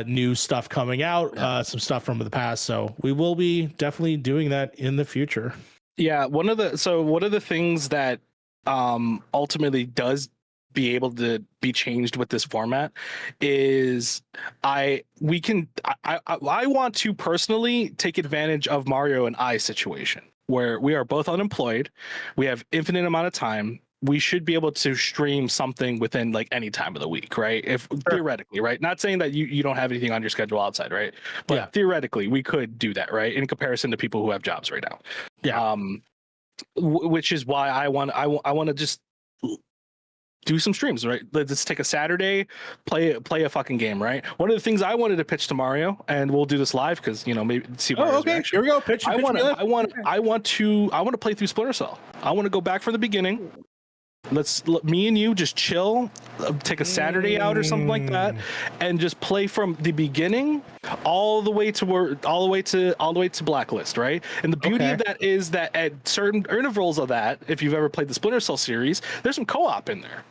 S2: new stuff coming out, some stuff from the past. So we will be definitely doing that in the future.
S3: Yeah, one of the things that ultimately does be able to be changed with this format is I want to personally take advantage of Mario and I situation where we are both unemployed, we have infinite amount of time. We should be able to stream something within like any time of the week, right? If theoretically, right? Not saying that you don't have anything on your schedule outside, right? But theoretically, we could do that, right? In comparison to people who have jobs right now. Yeah. Which is why I want to just do some streams, right? Let's take a Saturday, play a fucking game, right? One of the things I wanted to pitch to Mario, and we'll do this live because maybe see.
S2: Okay, here we go. Pitch.
S3: I want to play through Splinter Cell. I want to go back from the beginning. me and you just chill, take a Saturday out or something like that, and just play from the beginning all the way to Blacklist, right? And the beauty of that is that at certain intervals of that, if you've ever played the Splinter Cell series, there's some co-op in there.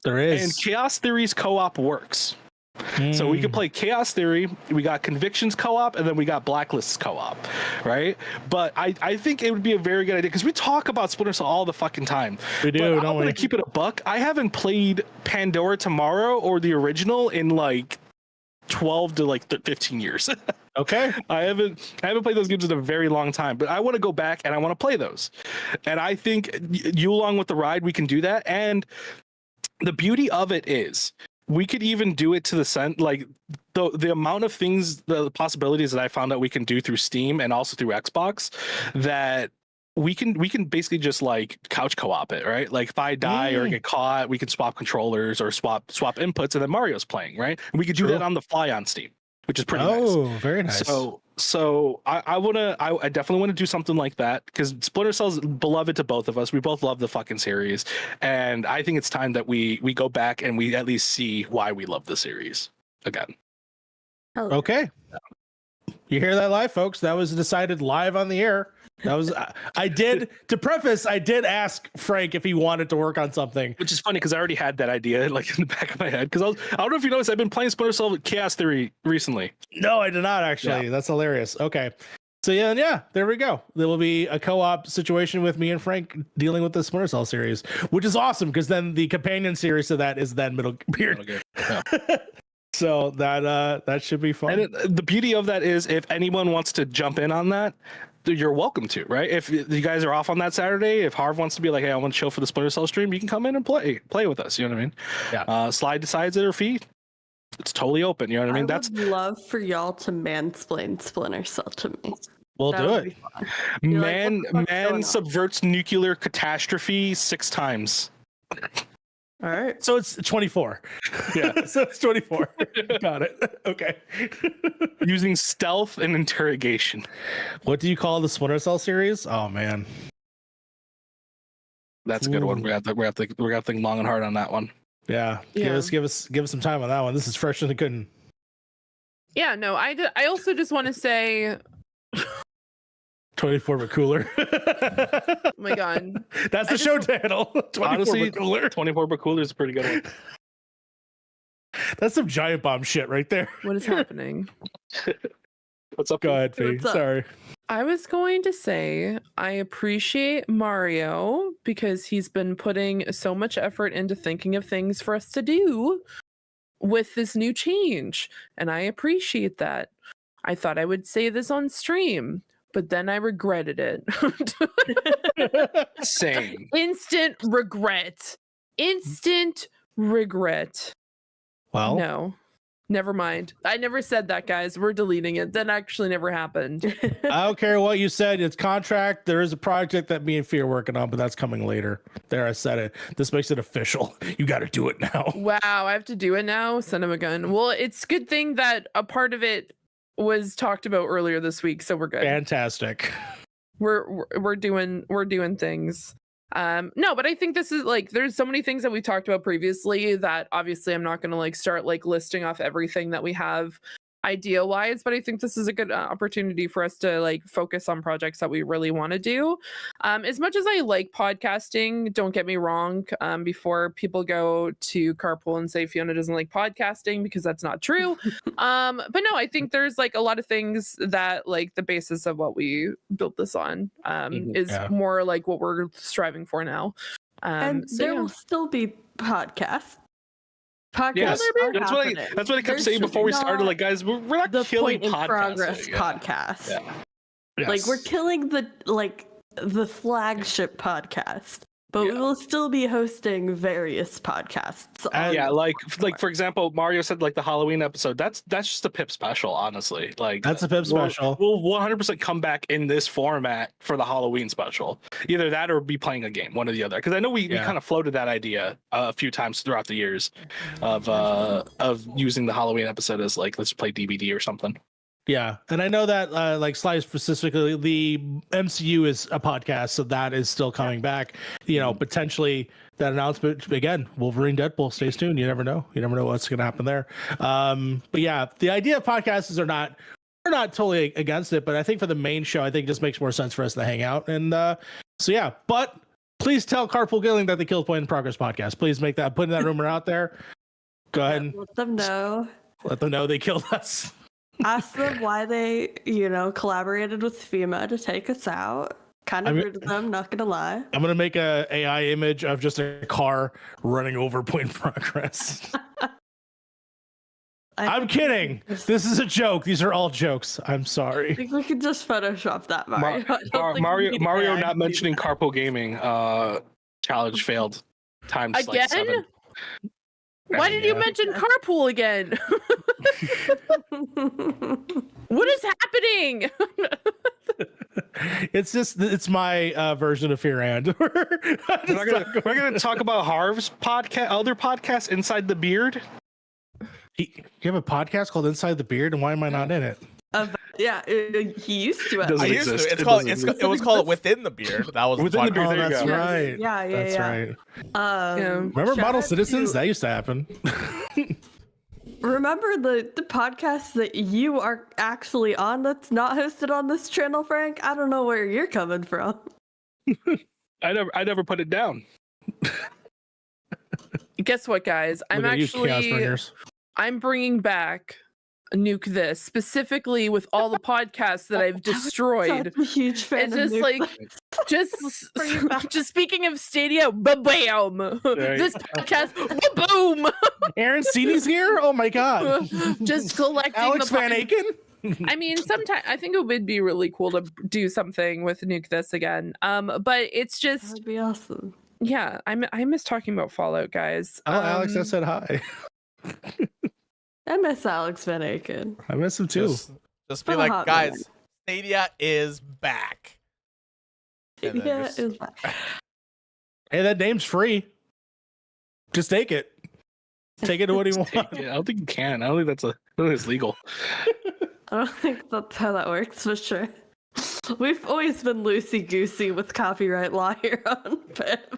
S2: There is.
S3: And Chaos Theory's co-op works. So we could play Chaos Theory, we got Convictions co-op, and then we got Blacklist's co-op, right? But I think it would be a very good idea because we talk about Splinter Cell all the fucking time.
S2: We do,
S3: but
S2: don't
S3: I'm
S2: we?
S3: gonna keep it a buck. I haven't played Pandora Tomorrow or the original in like 12 to like 15 years.
S2: Okay.
S3: I haven't played those games in a very long time, but I want to go back and I want to play those. And I think you along with the ride, we can do that. And the beauty of it is we could even do it to the like the amount of things, the possibilities that I found out we can do through Steam and also through Xbox, that we can basically just like couch co-op it, right? Like if I die or get caught, we can swap controllers or swap inputs, and then Mario's playing, right? And we could do that on the fly on Steam, which is pretty nice.
S2: Oh, very nice.
S3: So I definitely want to do something like that because Splinter Cell's beloved to both of us. We both love the fucking series, and I think it's time that we go back and we at least see why we love the series again.
S2: Okay. You hear that live, folks? That was decided live on the air. That was I did ask Frank if he wanted to work on something,
S3: which is funny because I already had that idea like in the back of my head because I don't know if you noticed, I've been playing Splinter Cell Chaos Theory recently.
S2: No, I did not actually. Yeah. That's hilarious. Okay. So yeah, there we go. There will be a co-op situation with me and Frank dealing with the Splinter Cell series, which is awesome because then the companion series to that is then Middle Gear. Yeah. So that should be fun.
S3: And the beauty of that is if anyone wants to jump in on that, you're welcome to, right? If you guys are off on that Saturday, if Harv wants to be like, hey, I want to chill for the Splinter Cell stream, you can come in and play with us. You know what I mean? Yeah. Slide decides their feet. It's totally open. You know what I mean?
S4: I would love for y'all to mansplain Splinter Cell to me.
S2: We'll do it.
S3: Man subverts nuclear catastrophe 6 times.
S4: All right.
S2: So it's 24. Yeah. So it's 24. Got it. Okay.
S3: Using stealth and interrogation.
S2: What do you call the Splinter Cell series? Oh man.
S3: That's a good one. We have to think long and hard on that one.
S2: Yeah. Give us some time on that one. This is fresh in the cooking.
S5: Yeah, no, I also just want to say
S2: 24 but cooler.
S5: Oh my god.
S2: That's the show title. 24
S3: honestly,
S2: but cooler.
S3: 24 but cooler is a pretty good one.
S2: That's some giant bomb shit right there.
S5: What is happening?
S3: What's up?
S2: Go ahead, Fee. Sorry.
S5: I was going to say I appreciate Mario because he's been putting so much effort into thinking of things for us to do with this new change, and I appreciate that. I thought I would say this on stream, but then I regretted it.
S3: Same.
S5: Instant regret.
S2: Well,
S5: no, never mind. I never said that, guys. We're deleting it. That actually never happened.
S2: I don't care what you said. It's contract. There is a project that me and Fee are working on, but that's coming later. There, I said it. This makes it official. You got to do it now.
S5: Wow, I have to do it now. Son of a gun. Well, it's a good thing that a part of it was talked about earlier this week, so we're good.
S2: Fantastic.
S5: We're doing things. No, but I think this is like there's so many things that we talked about previously that obviously I'm not going to like start like listing off everything that we have idea wise, but I think this is a good opportunity for us to like focus on projects that we really want to do. As much as I like podcasting, don't get me wrong, before people go to Carpool and say Fiona doesn't like podcasting, because that's not true. But no, I think there's like a lot of things that like the basis of what we built this on is more like what we're striving for now.
S4: And
S5: so,
S4: there will still be podcasts.
S3: Yes, that's what I kept saying before we started. Like, guys, we're not
S4: the
S3: killing
S4: Point in
S3: podcasts.
S4: Progress podcast.
S3: Yeah.
S2: Yes.
S4: Like, we're killing the flagship podcast, but we will still be hosting various podcasts.
S3: Yeah, like for example, Mario said like the Halloween episode. That's just a Pip special, honestly. Like
S2: that's a Pip special.
S3: We'll 100% come back in this format for the Halloween special. Either that or be playing a game, one or the other. Because I know we kind of floated that idea a few times throughout the years of using the Halloween episode as like let's play DVD or something.
S2: Yeah, and I know that like Sly specifically, the MCU is a podcast, so that is still coming back. You know, potentially that announcement again. Wolverine, Deadpool. Stay tuned. You never know. You never know what's going to happen there. But yeah, the idea of podcasts are not. We're not totally against it, but I think for the main show, I think it just makes more sense for us to hang out. And so yeah, but please tell Carpool Gilling that the Kill Point in Progress podcast. Please make that putting that rumor out there. Go ahead and
S4: Let them know.
S2: let them know they killed us.
S4: Ask them why they, collaborated with FEMA to take us out. Kind of rude of them, not gonna lie.
S2: I'm gonna make a AI image of just a car running over Point in Progress. I'm kidding. This is a joke. These are all jokes. I'm
S4: I
S2: sorry.
S4: think we could just Photoshop that, Mario. I don't think we need
S3: Mario
S4: AI
S3: not
S4: to do
S3: mentioning
S4: that.
S3: Carpool Gaming challenge failed. Times like
S5: Again?
S3: 7.
S5: Why did you
S2: Yeah.
S5: mention carpool again? What is happening?
S2: It's my version of Fear and.
S3: We're gonna talk about Harv's podcast, other podcast, Inside the Beard.
S2: You have a podcast called Inside the Beard, and why am I not in it?
S4: Yeah, he used to.
S3: Doesn't
S1: I used
S3: exist.
S1: to. It's
S3: It
S1: called.
S3: doesn't
S1: It's,
S3: exist.
S1: it was called Within the Beard. That was
S3: Within the
S1: fun.
S3: Beard.
S2: Oh,
S3: There you
S2: that's
S3: go.
S2: right.
S4: Yeah,
S2: That's right.
S5: Yeah.
S2: Remember
S4: shout
S2: Model
S4: out
S2: Citizens?
S4: to-
S2: That used to happen.
S4: Remember the podcast that you are actually on that's not hosted on this channel, Frank? I don't know where you're coming from.
S3: I never put it down.
S5: Guess what, guys?
S2: Look at you, Chaos Bringers.
S5: I'm bringing back Nuke This, specifically with all the podcasts that I've destroyed.
S4: Such a huge fan
S5: It's
S4: of
S5: just
S4: Nuke.
S5: like,
S4: Bring it back.
S5: just speaking of Stadia, bam! This podcast, boom!
S2: Aaron Cini's here? Oh my god.
S5: Just collecting
S2: Alex
S5: the
S2: Van Aken?
S5: I mean, sometimes I think it would be really cool to do something with Nuke This again. But it's just,
S4: That'd be awesome.
S5: yeah, I miss talking about Fallout, guys.
S2: Oh, Alex, I said hi.
S4: I miss Alex Van Aken.
S2: I miss him too.
S1: Just be
S4: For the
S1: like,
S4: hot
S1: guys,
S4: minute.
S1: Stadia is back. And then
S4: Yeah,
S1: just-
S4: it was fun.
S2: Hey, that name's free. Just take it. Take it to what he wants.
S3: I don't think you can. I don't think it's legal.
S4: I don't think that's how that works for sure. We've always been loosey goosey with copyright law here on PIP.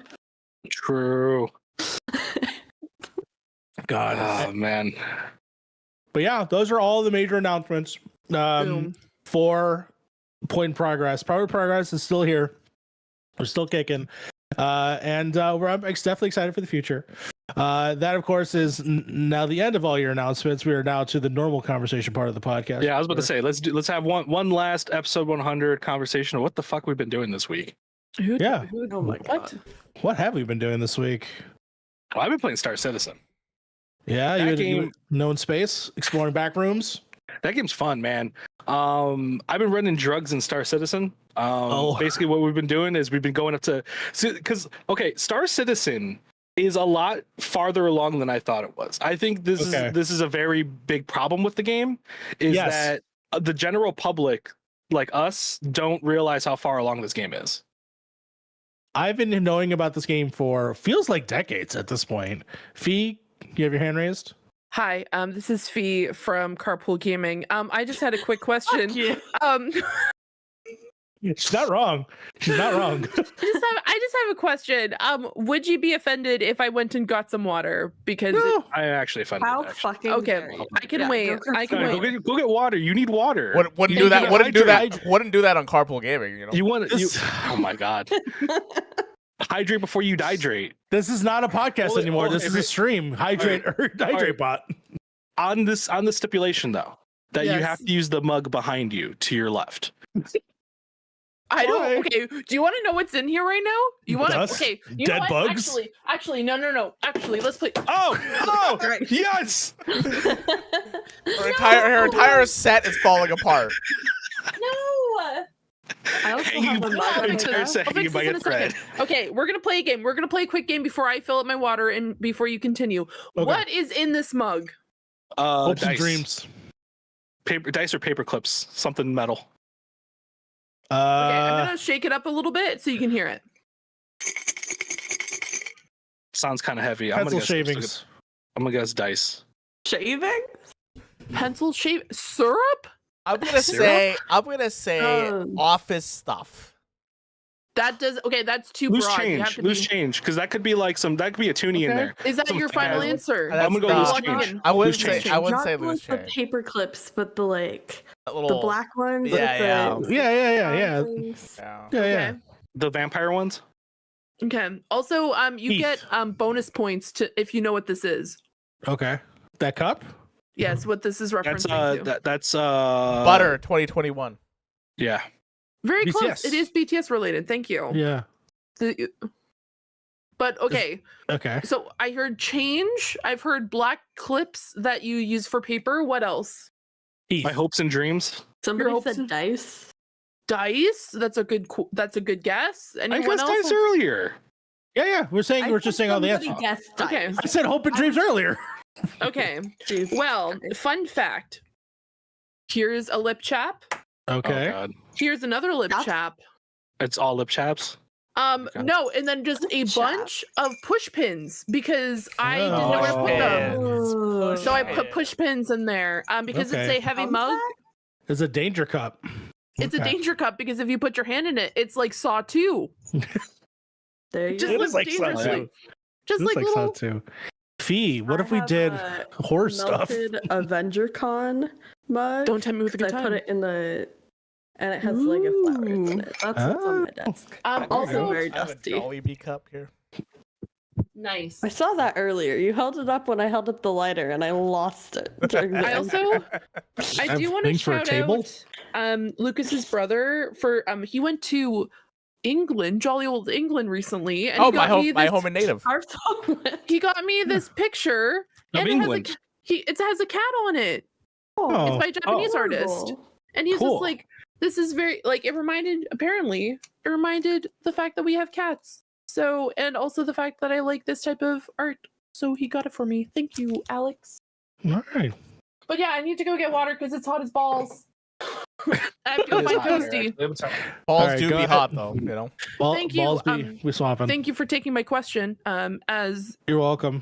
S3: True.
S2: God.
S3: Oh man.
S2: But yeah, those are all the major announcements
S5: Boom.
S2: for Point in Progress. Progress is still here. We're still kicking. And I'm definitely excited for the future. That, of course, is now the end of all your announcements. We are now to the normal conversation part of the podcast.
S3: Yeah, I was about to say let's have one last episode 100 conversation of what the fuck we've been doing this week.
S2: Yeah.
S4: Oh my
S5: What?
S4: god.
S2: What have we been doing this week?
S3: Well, I've been playing Star Citizen.
S2: Yeah,
S3: That
S2: you
S3: game-
S2: had known space, exploring back rooms.
S3: That game's fun, man. I've been running drugs in Star Citizen. Basically what we've been doing is we've been going up to, because Star Citizen is a lot farther along than I thought it was. I think this is a very big problem with the game, is
S2: Yes.
S3: that the general public, like us, don't realize how far along this game is.
S2: I've been knowing about this game for feels like decades at this point. Fee, you have your hand raised?
S5: Hi, this is Fee from Carpool Gaming. I just had a quick question.
S4: Fuck you.
S2: She's not wrong. She's not wrong.
S5: I just have a question. Would you be offended if I went and got some water? Because
S2: No.
S3: I actually offended.
S4: How
S3: actually.
S4: fucking
S5: okay,
S4: dare you.
S5: I can
S4: Yeah,
S5: wait.
S4: go
S5: I can
S3: Go
S5: wait.
S3: get water. You need water.
S1: Wouldn't
S5: Thank
S1: do that.
S5: you.
S1: Wouldn't do that.
S2: Hydrate.
S1: Wouldn't do that on Carpool Gaming. You know.
S3: You want you?
S2: This-
S3: Oh my god! Hydrate before you dehydrate.
S2: This is not a podcast
S3: Well,
S2: anymore.
S3: well,
S2: This
S3: if
S2: is a
S3: it-
S2: stream. Hydrate
S3: Alright.
S2: bot.
S3: On the stipulation though, that you
S5: Yes.
S3: have to use the mug behind you to your left.
S5: I don't.
S2: Why?
S5: Okay. Do you want to know what's in here right now? You want to?
S2: Dust?
S5: Okay. You
S2: Dead
S5: know what?
S2: bugs?
S5: Actually, no. Actually, let's play.
S3: Oh
S4: Right.
S3: yes!
S1: Her entire set is falling apart.
S5: No.
S4: I also
S3: Hanging
S4: have a
S3: by
S4: mug
S5: I'll
S3: an
S4: right
S5: fix
S3: entire
S4: now.
S3: set
S5: I'll
S3: hanging
S5: fix
S3: by
S5: this in
S3: a
S5: a second.
S3: thread.
S5: Okay, we're gonna play a game. We're gonna play a quick game before I fill up my water and before you continue.
S2: Okay.
S5: What is in this mug?
S2: Hopes and
S3: Dice.
S2: dreams.
S3: Dice or paper clips, something metal.
S5: Okay, I'm gonna shake it up a little bit so you can hear it.
S3: Sounds kind of heavy.
S2: Pencil shavings.
S3: I'm gonna guess dice.
S4: Shaving?
S5: Pencil shape syrup?
S1: I'm gonna say office stuff.
S5: That does okay. That's too
S3: Loose
S5: broad.
S3: change, because that could be like that could be a toonie in there.
S5: Is that your final answer?
S3: I'm gonna go
S1: That's
S3: loose
S1: not-
S3: change.
S1: I wouldn't
S3: Loose
S1: say. I wouldn't
S4: Not
S1: say
S4: the,
S1: loose
S4: the
S1: change.
S4: paper clips, but the
S1: That
S4: the
S1: little
S4: black ones.
S1: Yeah,
S4: with
S2: Yeah.
S4: things.
S1: yeah.
S5: Okay.
S3: The vampire ones.
S5: Okay. Also, you
S2: Heath.
S5: get bonus points to if you know what this is.
S2: Okay. That cup?
S5: Yes, what this is referencing to.
S3: That's
S1: Butter 2021.
S3: Yeah.
S5: Very
S2: BTS.
S5: close. It is BTS related. Thank you.
S2: Yeah.
S5: But okay.
S2: Okay.
S5: So I heard change. I've heard black clips that you use for paper. What else?
S2: Heath.
S3: My hopes and dreams.
S4: Somebody
S5: hopes
S4: said
S5: and-
S4: dice.
S5: Dice. That's a good guess.
S3: I
S5: Anyone
S3: guessed
S5: else?
S3: dice earlier.
S2: Yeah. We're just saying all the answers.
S4: Guessed
S5: Okay.
S4: dice.
S2: I said hope and dreams earlier.
S5: Okay.
S4: Jeez.
S5: Well, fun fact. Here's a lip chap.
S2: Okay.
S3: Oh, God.
S5: Here's another lip
S4: That's-
S5: chap.
S3: It's all lip chaps. Okay.
S5: No, and then just a
S4: Lip
S5: bunch of push pins because I didn't know where to put
S1: Oh,
S5: them.
S4: Oh.
S5: So I
S1: Yeah.
S5: put push pins in there. Because it's
S2: Okay.
S5: a heavy
S4: Fun
S5: mug.
S2: It's a danger cup.
S5: It's a
S2: Okay.
S5: danger cup because if you put your hand in it, it's like Saw 2.
S4: There you
S5: Just
S2: It
S4: go.
S2: is like Saw
S5: dangerously.
S2: 2.
S5: Just
S2: It's
S5: like
S2: Saw
S5: little.
S2: 2. Fee, what
S4: I
S2: if we
S4: have
S2: did
S4: a
S2: horse stuff?
S4: melted AvengerCon mug.
S5: Don't tell me with a good
S4: I put
S5: time.
S4: it in the, and it has Lego flowers in it. That's what's on my desk. Also very
S1: I have a
S4: dusty.
S1: Jolly Bee cup here.
S5: Nice.
S4: I saw that earlier. You held it up when I held up the lighter, and I lost it. during the
S5: I also I do want to
S2: things for a
S5: shout
S2: table?
S5: out Lucas's brother for he went to England, jolly old England recently, and
S1: Oh,
S5: he
S1: my
S5: got me
S1: home, my
S5: this-
S1: home and native.
S4: Harv told me.
S5: He got me this picture
S3: Of
S5: and
S3: England.
S5: it has a cat on it.
S2: Oh.
S5: It's by a Japanese artist.
S4: Adorable.
S5: And he's
S2: Cool.
S5: just like, this is very like it reminded the fact that we have cats. So and also the fact that I like this type of art. So he got it for me. Thank you, Alex.
S2: All right.
S5: But yeah, I need to go get water because it's hot as balls. I have to go
S3: It is
S5: find
S3: hot
S5: Toasty.
S3: there.
S1: Balls
S2: Alright,
S1: do
S2: go
S1: be
S2: ahead.
S1: hot though, you know.
S5: Thank you,
S2: Balls we swapping.
S5: Thank you for taking my question. As
S2: You're welcome.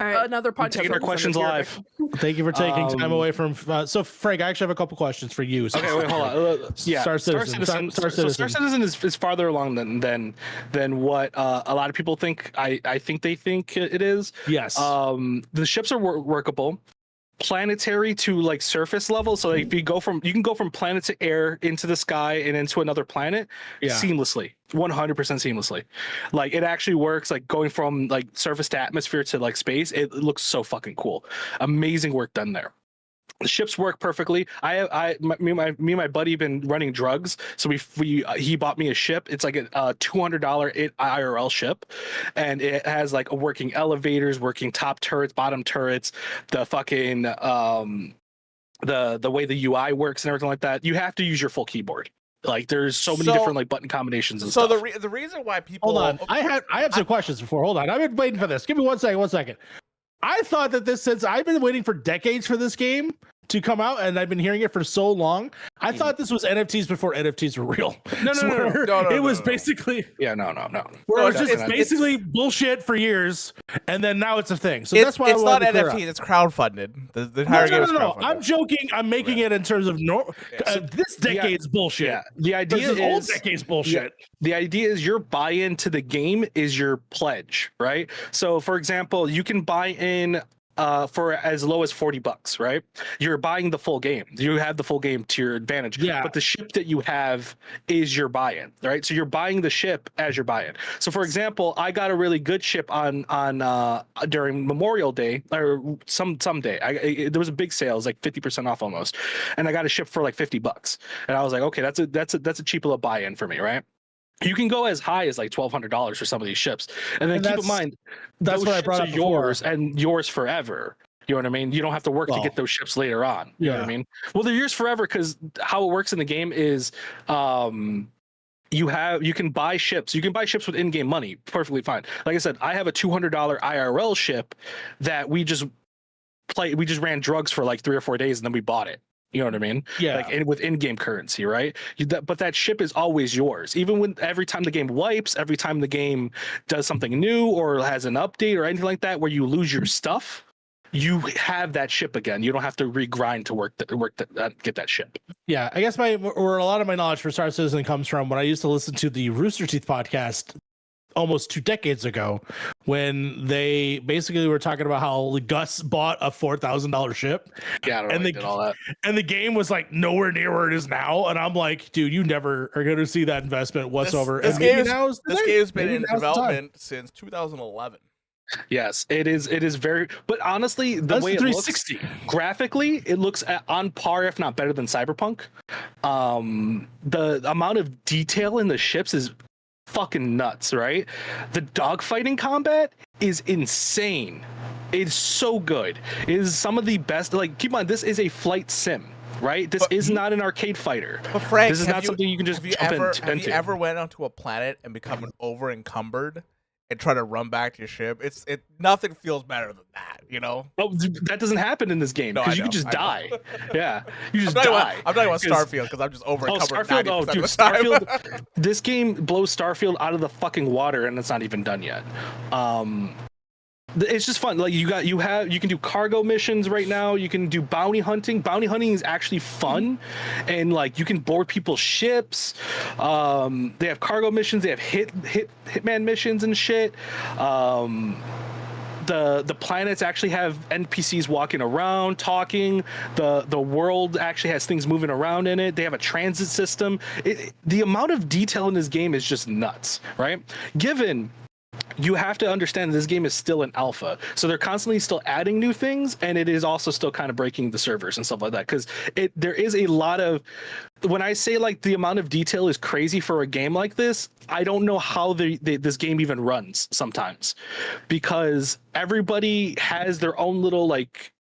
S4: All right.
S5: another podcast.
S3: Taking our questions live.
S2: Thank you for taking time
S3: Um,
S2: away from. So, Frank, I actually have a couple questions for you.
S3: Okay, wait, hold on. Yeah,
S2: Star Citizen. Star
S3: So Star
S2: Citizen.
S3: Citizen is farther along than what a lot of people think. I think they think it is.
S2: Yes.
S3: The ships are workable, planetary to like surface level. So like, if you can go from planet to air into the sky and into another planet
S2: Yeah.
S3: seamlessly, 100% seamlessly. Like it actually works. Like going from like surface to atmosphere to like space, it looks so fucking cool. Amazing work done there. The ships work perfectly. Me and my buddy been running drugs, so he bought me a ship. It's like a $200 IRL ship, and it has like a working elevators, working top turrets, bottom turrets, the fucking the way the UI works and everything like that. You have to use your full keyboard. Like there's so many different like button combinations and
S1: So
S3: stuff.
S1: the reason why people
S2: Hold on. I have some questions before. Hold on. I've been waiting for this. Give me 1 second. 1 second. I thought that since I've been waiting for decades for this game to come out, and I've been hearing it for so long, I thought this was NFTs before NFTs were real.
S3: No.
S2: It was basically
S3: Yeah, no.
S2: where it was
S1: No,
S2: just
S1: it's-
S2: basically bullshit for years, and then now it's a thing. So
S1: it's,
S2: that's why
S1: it's
S2: I
S1: not
S2: wanted to clear
S1: NFT,
S2: up.
S1: it's crowdfunded. The entire game is
S2: No.
S1: crowdfunded.
S2: I'm joking. I'm making it in terms of this decade's bullshit.
S3: Yeah, the idea
S2: This old
S3: is
S2: decade's bullshit.
S3: the idea is your buy-in to the game is your pledge, right? So for example, you can buy in for as low as $40, right? You're buying the full game. You have the full game to your advantage.
S2: Yeah.
S3: But the ship that you have is your buy-in, right? So you're buying the ship as your buy-in. So for example, I got a really good ship on during Memorial Day or some day. There was a big sale, it was like 50% off almost, and I got a ship for like $50. And I was like, okay, that's a cheap little buy-in for me, right? You can go as high as like $1,200 for some of these ships, and then keep in mind
S2: That's
S3: those
S2: what I
S3: ships
S2: brought
S3: are
S2: up before.
S3: yours and yours forever. You know what I mean? You don't have to work to
S2: Well,
S3: get those ships later on. You know what I
S2: yeah.
S3: mean? Well, they're yours forever because how it works in the game is you can buy ships. You can buy ships with in-game money, perfectly fine. Like I said, I have a $200 IRL ship that we just ran drugs for like 3 or 4 days and then we bought it. You know what I mean?
S2: Yeah.
S3: Like with in-game currency, right? But that ship is always yours. Even when every time the game wipes, every time the game does something new or has an update or anything like that, where you lose your stuff, you have that ship again. You don't have to regrind to get that ship.
S2: Yeah, I guess where a lot of my knowledge for Star Citizen comes from when I used to listen to the Rooster Teeth podcast almost 2 decades ago, when they basically were talking about how Gus bought a $4,000 ship.
S3: Yeah, I don't know, did all that.
S2: And the game was like nowhere near where it is now. And I'm like, dude, you never are going to see that investment whatsoever.
S1: This game's been in development since 2011.
S3: Yes, it is. It is very. But honestly, the way it looks graphically, it looks on par, if not better than Cyberpunk. The amount of detail in the ships is fucking nuts, right? The dogfighting combat is insane. It's so good. It is some of the best. Like, keep in mind, this is a flight sim, right? This is not an arcade fighter.
S1: But Frank,
S3: this is not something you can just jump into.
S1: Have you ever went onto a planet and become over encumbered and try to run back to your ship? Nothing feels better than that, you know?
S3: Oh, that doesn't happen in this game because you can just die. Yeah, you just die.
S1: I'm talking about Starfield because I'm just over encumbered.
S3: Starfield, dude, Starfield. This game blows Starfield out of the fucking water, and it's not even done yet. It's just fun. Like you can do cargo missions right now. You can do bounty hunting. Bounty hunting is actually fun, and like you can board people's ships. They have cargo missions. They have hitman missions and shit. The planets actually have NPCs walking around, talking. The world actually has things moving around in it. They have a transit system. The amount of detail in this game is just nuts, right? You have to understand this game is still an alpha, so they're constantly still adding new things, and it is also still kind of breaking the servers and stuff like that, because there is a lot of, when I say like the amount of detail is crazy for a game like this, I don't know how this game even runs sometimes, because everybody has their own little like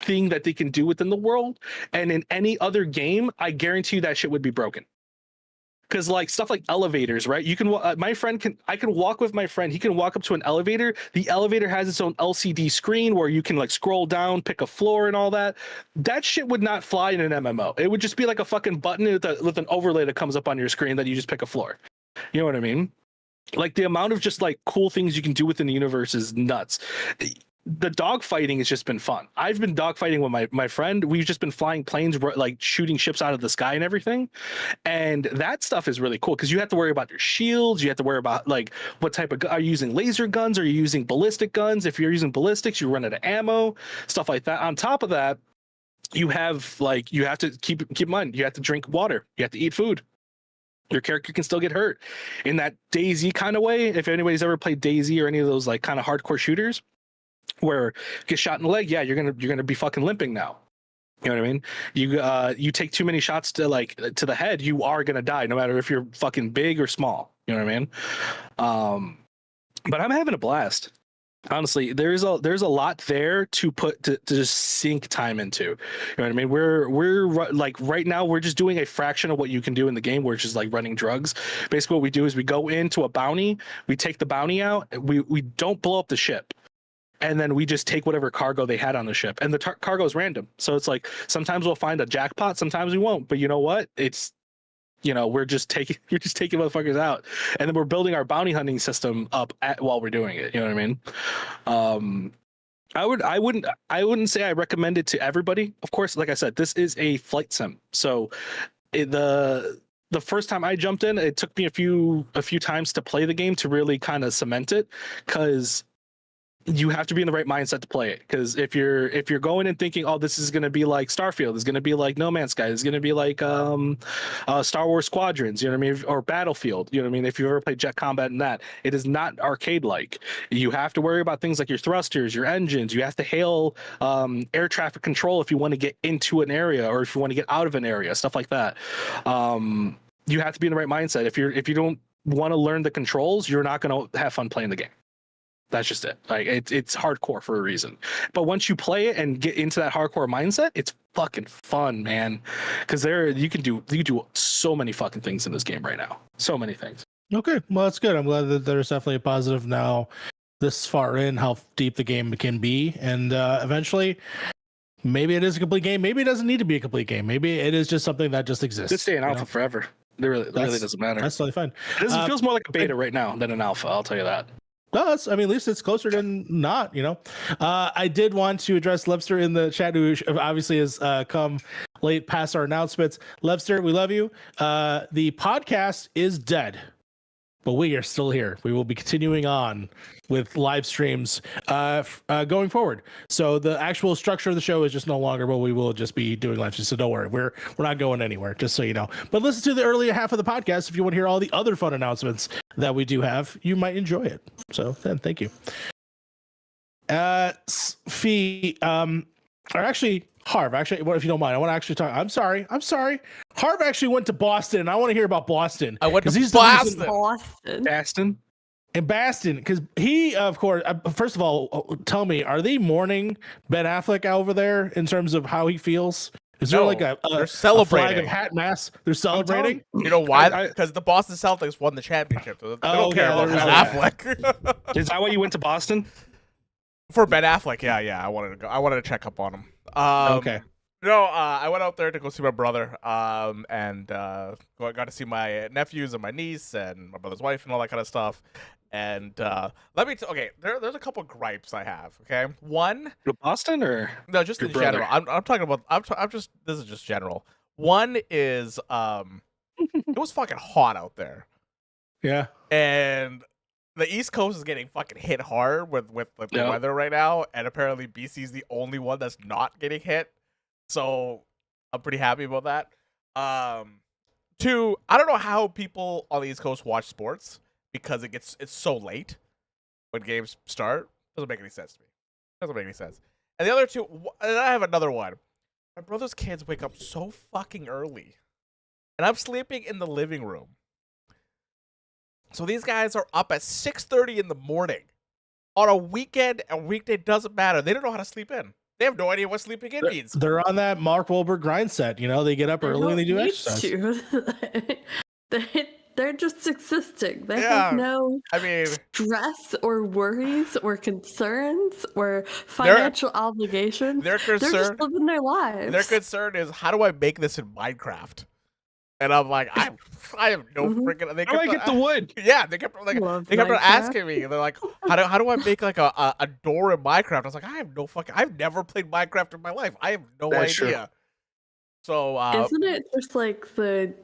S3: thing that they can do within the world, and in any other game I guarantee you that shit would be broken. Because like stuff like elevators, right? You can I can walk with my friend. He can walk up to an elevator. The elevator has its own LCD screen where you can like scroll down, pick a floor, and all that. That shit would not fly in an MMO. It would just be like a fucking button with an overlay that comes up on your screen that you just pick a floor. You know what I mean? Like the amount of just like cool things you can do within the universe is nuts. The dog fighting has just been fun. I've been dog fighting with my friend. We've just been flying planes, like shooting ships out of the sky and everything. And that stuff is really cool because you have to worry about your shields. You have to worry about like what type of are you using laser guns? Are you using ballistic guns? If you're using ballistics, you run out of ammo, stuff like that. On top of that, you have to keep in mind, you have to drink water. You have to eat food. Your character can still get hurt in that DayZ kind of way. If anybody's ever played DayZ or any of those like kind of hardcore shooters, where you get shot in the leg, yeah, you're gonna be fucking limping now. You know what I mean? You take too many shots to the head, you are gonna die, no matter if you're fucking big or small. You know what I mean? But I'm having a blast. Honestly, there's a lot there to just sink time into. You know what I mean? We're like right now we're just doing a fraction of what you can do in the game, which is like running drugs. Basically, what we do is we go into a bounty, we take the bounty out, we don't blow up the ship. And then we just take whatever cargo they had on the ship, and the cargo is random. So it's like sometimes we'll find a jackpot, sometimes we won't. But you know what? It's we're just taking motherfuckers out, and then we're building our bounty hunting system up while we're doing it. You know what I mean? I wouldn't say I recommend it to everybody. Of course, like I said, this is a flight sim. So the first time I jumped in, it took me a few times to play the game to really kind of cement it, because you have to be in the right mindset to play it. Because if you're going and thinking, oh, this is going to be like Starfield, it's going to be like No Man's Sky, it's going to be like Star Wars Squadrons, you know what I mean, or Battlefield, you know what I mean, if you've ever played Jet Combat in that, it is not arcade like. You have to worry about things like your thrusters, your engines. You have to hail air traffic control if you want to get into an area, or if you want to get out of an area, stuff like that. You have to be in the right mindset. If you don't want to learn the controls, you're not going to have fun playing the game. That's just it. Like it's hardcore for a reason. But once you play it and get into that hardcore mindset, it's fucking fun, man. Because you can do so many fucking things in this game right now. So many things.
S2: Okay, well that's good. I'm glad that there's definitely a positive now, this far in, how deep the game can be, and eventually, maybe it is a complete game. Maybe it doesn't need to be a complete game. Maybe it is just something that just exists.
S3: It's staying alpha forever. It really doesn't matter.
S2: That's totally fine.
S3: It feels more like a beta right now than an alpha. I'll tell you that.
S2: No, at least it's closer than not, I did want to address Lebster in the chat, who obviously has come late past our announcements. Lebster, we love you. The podcast is dead, but we are still here. We will be continuing on with live streams going forward. So the actual structure of the show is just no longer, but we will just be doing live streams. So don't worry, we're not going anywhere, just so you know. But listen to the earlier half of the podcast if you want to hear all the other fun announcements that we do have. You might enjoy it. So then, thank you. Fee, or actually, Harv, what if you don't mind? I want to actually talk. I'm sorry. Harv actually went to Boston. I want to hear about Boston.
S1: I went to
S3: Boston.
S2: And Baston, because he, of course, first of all, tell me, are they mourning Ben Affleck over there in terms of how he feels? Is there like
S1: they're celebrating.
S2: A flag of hat mass? They're celebrating.
S1: You know why? Because the Boston Celtics won the championship. They don't care about Ben Affleck.
S3: Is that why you went to Boston?
S1: For Ben Affleck, yeah. I wanted to go. I wanted to check up on him.
S2: Okay.
S1: No, I went out there to go see my brother, and got to see my nephews and my niece and my brother's wife and all that kind of stuff. And okay, there's a couple gripes I have. Okay, one.
S3: To Boston or
S1: no, just in general. I'm talking about. This is just general. One is it was fucking hot out there.
S2: Yeah.
S1: And the East Coast is getting fucking hit hard with the weather right now, and apparently BC's the only one that's not getting hit. So I'm pretty happy about that. Two, I don't know how people on the East Coast watch sports because it's so late when games start. Doesn't make any sense to me. Doesn't make any sense. And the other two, and I have another one. My brother's kids wake up so fucking early, and I'm sleeping in the living room. So these guys are up at 6:30 in the morning on a weekend. A weekday doesn't matter. They don't know how to sleep in. They have no idea what sleeping in means.
S2: They're on that Mark Wahlberg grind set. They get up early and they do exercise.
S4: They're just existing. They have no stress or worries or concerns or financial obligations. They're just living their lives.
S1: Their concern is, how do I make this in Minecraft? And I'm like, I have no freaking.
S3: How do I get the wood?
S1: Yeah, they kept on asking me. They're like, how do I make like a door in Minecraft? I was like, I've never played Minecraft in my life. I have no idea.
S3: True.
S1: So
S4: isn't it just like the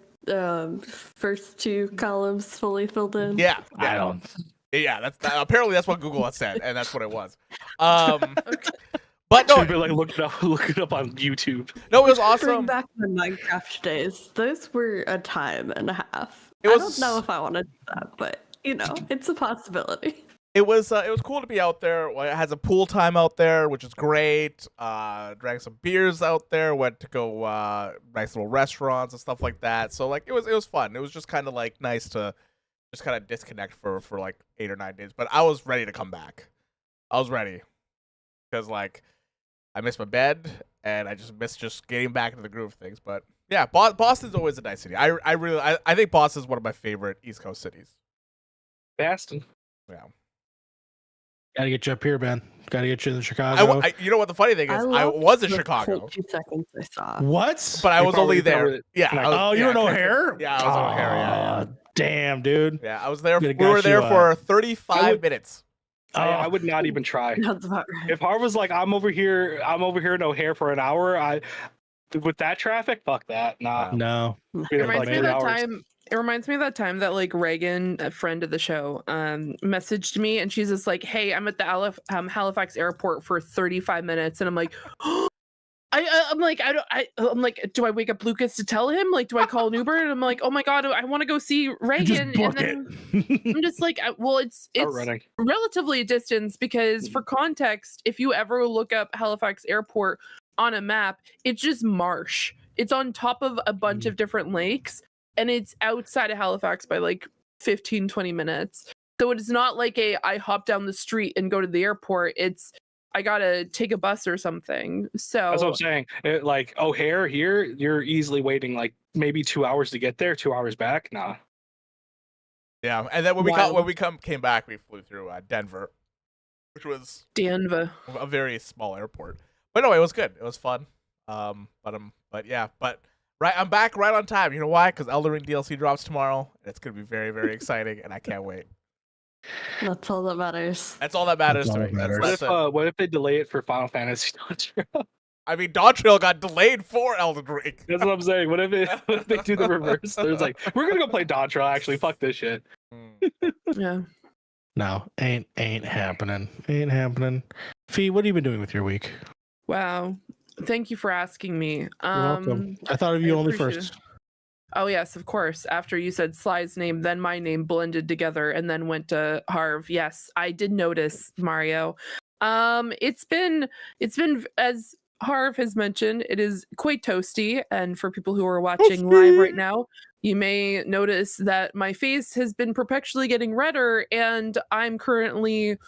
S4: first two columns fully filled in?
S1: Yeah.
S3: I don't.
S1: Yeah, apparently that's what Google has said, and that's what it was. But no,
S3: like look it up on YouTube.
S1: No, it was awesome.
S4: Bring back the Minecraft days. Those were a time and a half. I don't know if I want to do that, but it's a possibility.
S1: It was cool to be out there. It has a pool time out there, which is great. Drank some beers out there. Went to go nice little restaurants and stuff like that. So like it was fun. It was just kind of like nice to just kind of disconnect for like 8 or 9 days. But I was ready to come back. I was ready because like I missed my bed and I just missed just getting back into the groove of things. But yeah, Boston's always a nice city. I think Boston's one of my favorite East Coast cities.
S3: Boston.
S1: Yeah.
S2: Gotta get you up here, man. Gotta get you in Chicago.
S1: You know what the funny thing is? I was in Chicago.
S4: 2 seconds I saw.
S2: What?
S1: But I was only there. Yeah.
S2: You were in O'Hare?
S1: Yeah, I was in O'Hare. Yeah.
S2: Damn, dude.
S1: Yeah, I was there. We were there for 35 minutes.
S3: I would not even try.
S4: That's about right.
S3: If Harv was like, I'm over here in O'Hare for an hour, with that traffic, fuck that. Nah.
S2: No.
S5: It reminds me of that time. It reminds me of that time that like Reagan, a friend of the show, messaged me and she's just like, "Hey, I'm at the Halifax airport for 35 minutes," and I'm like, I'm like, do I wake up Lucas to tell him? Like, do I call an Uber? And I'm like, oh my god, I want to go see Reagan. And then I'm just like, well, it's relatively a distance because for context, if you ever look up Halifax airport on a map, it's just marsh. It's on top of a bunch of different lakes. And it's outside of Halifax by like 15, 20 minutes. So it's not like I hop down the street and go to the airport. It's I gotta take a bus or something. So
S3: that's what I'm saying. Like O'Hare here, you're easily waiting like maybe 2 hours to get there, 2 hours back. Nah.
S1: Yeah, and then when we came back, we flew through Denver, which was
S5: Denver,
S1: a very small airport. But no, it was good. It was fun. But right, I'm back right on time. You know why? Because Elden Ring DLC drops tomorrow, and it's gonna be very, very exciting, and I can't wait.
S4: That's all that matters.
S1: That's all that matters
S2: That's
S1: to
S2: all
S1: me.
S2: that matters.
S1: That's it.
S3: What if they delay it for Final Fantasy?
S1: I mean, Dawn Trail got delayed for Elden Ring.
S3: That's what I'm saying. What if they do the reverse? There's like, we're gonna go play Dawn Trail. Actually, fuck this shit.
S5: Yeah.
S2: No, ain't happening. Ain't happening. Fee, what have you been doing with your week?
S5: Wow. Thank you for asking me.
S2: You're welcome. I thought of you
S5: I
S2: only
S5: appreciate
S2: first.
S5: it. Oh yes, of course. After you said Sly's name, then my name blended together and then went to Harv. Yes, I did notice, Mario. It's been as Harv has mentioned, it is quite toasty, and for people who are watching live right now, you may notice that my face has been perpetually getting redder, and I'm currently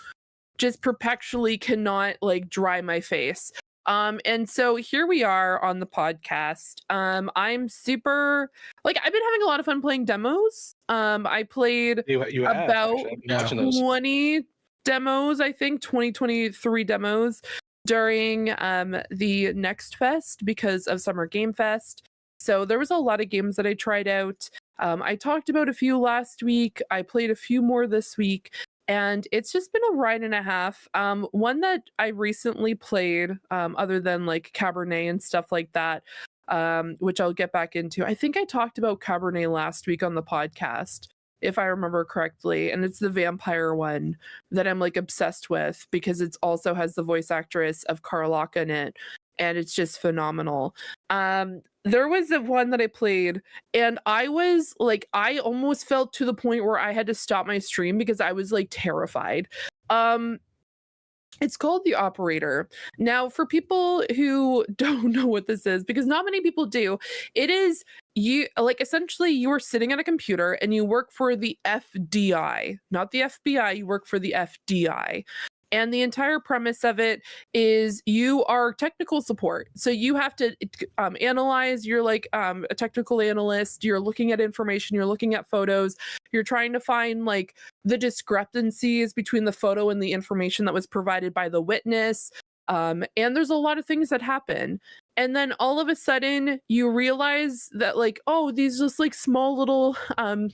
S5: just perpetually cannot like dry my face. And so here we are on the podcast. I'm super I've been having a lot of fun playing demos. I played
S3: You have,
S5: about
S3: actually. I've been watching those.
S5: 20 demos, I think 2023 demos during the Next Fest because of Summer Game Fest. So there was a lot of games that I tried out. I talked about a few last week. I played a few more this week. And it's just been a ride and a half. One that I recently played, other than like Cabernet and stuff like that, which I'll get back into. I think I talked about Cabernet last week on the podcast, if I remember correctly. And it's the vampire one that I'm like obsessed with because it also has the voice actress of Karl in it. And it's just phenomenal. There was the one that I played, and I was like, I almost felt to the point where I had to stop my stream because I was like terrified. It's called The Operator. Now, for people who don't know what this is, because not many people do, it is essentially you are sitting at a computer and you work for the FDI, not the FBI, you work for the FDI. And the entire premise of it is you are technical support. So you have to analyze, you're like a technical analyst, you're looking at information, you're looking at photos, you're trying to find like the discrepancies between the photo and the information that was provided by the witness. And there's a lot of things that happen. And then all of a sudden you realize that like, oh, these just like small little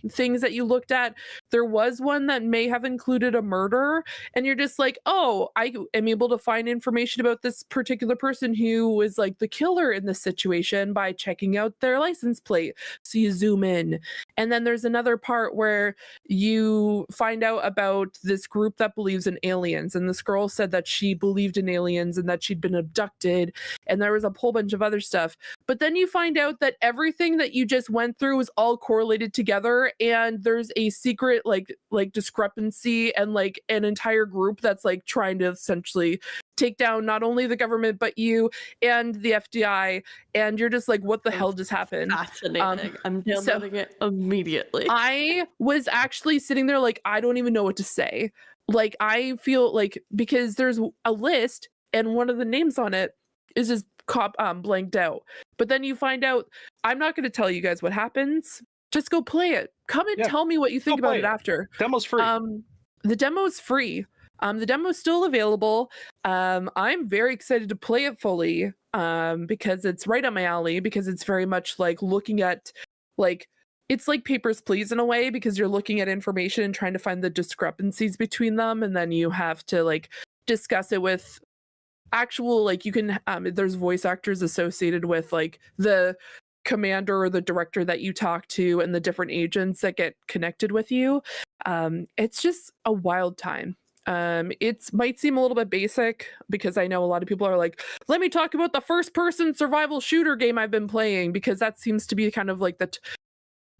S5: things that you looked at. There was one that may have included a murder. And you're just like, oh, I am able to find information about this particular person who was like the killer in this situation by checking out their license plate. So you zoom in. And then there's another part where you find out about this group that believes in aliens. And this girl said that she believed in aliens and that she'd been abducted. And there was a whole bunch of other stuff. But then you find out that everything that you just went through is all correlated together, and there's a secret like discrepancy and like an entire group that's like trying to essentially take down not only the government but you and the FDI, and you're just like, what the hell just happened?
S4: Fascinating. I'm downloading it immediately.
S5: I was actually sitting there like, I don't even know what to say. Like, I feel like, because there's a list and one of the names on it is just blanked out. But then you find out, I'm not going to tell you guys what happens. Just go play it. Come and tell me what you think about it after.
S3: Demo's free.
S5: The demo's free. The demo's still available. I'm very excited to play it fully because it's right up my alley, because it's very much like looking at like, it's like Papers, Please in a way, because you're looking at information and trying to find the discrepancies between them, and then you have to like discuss it with actual, like, you can there's voice actors associated with like the commander or the director that you talk to and the different agents that get connected with you. It's just a wild time. It might seem a little bit basic because I know a lot of people are like, let me talk about the first person survival shooter game I've been playing, because that seems to be kind of like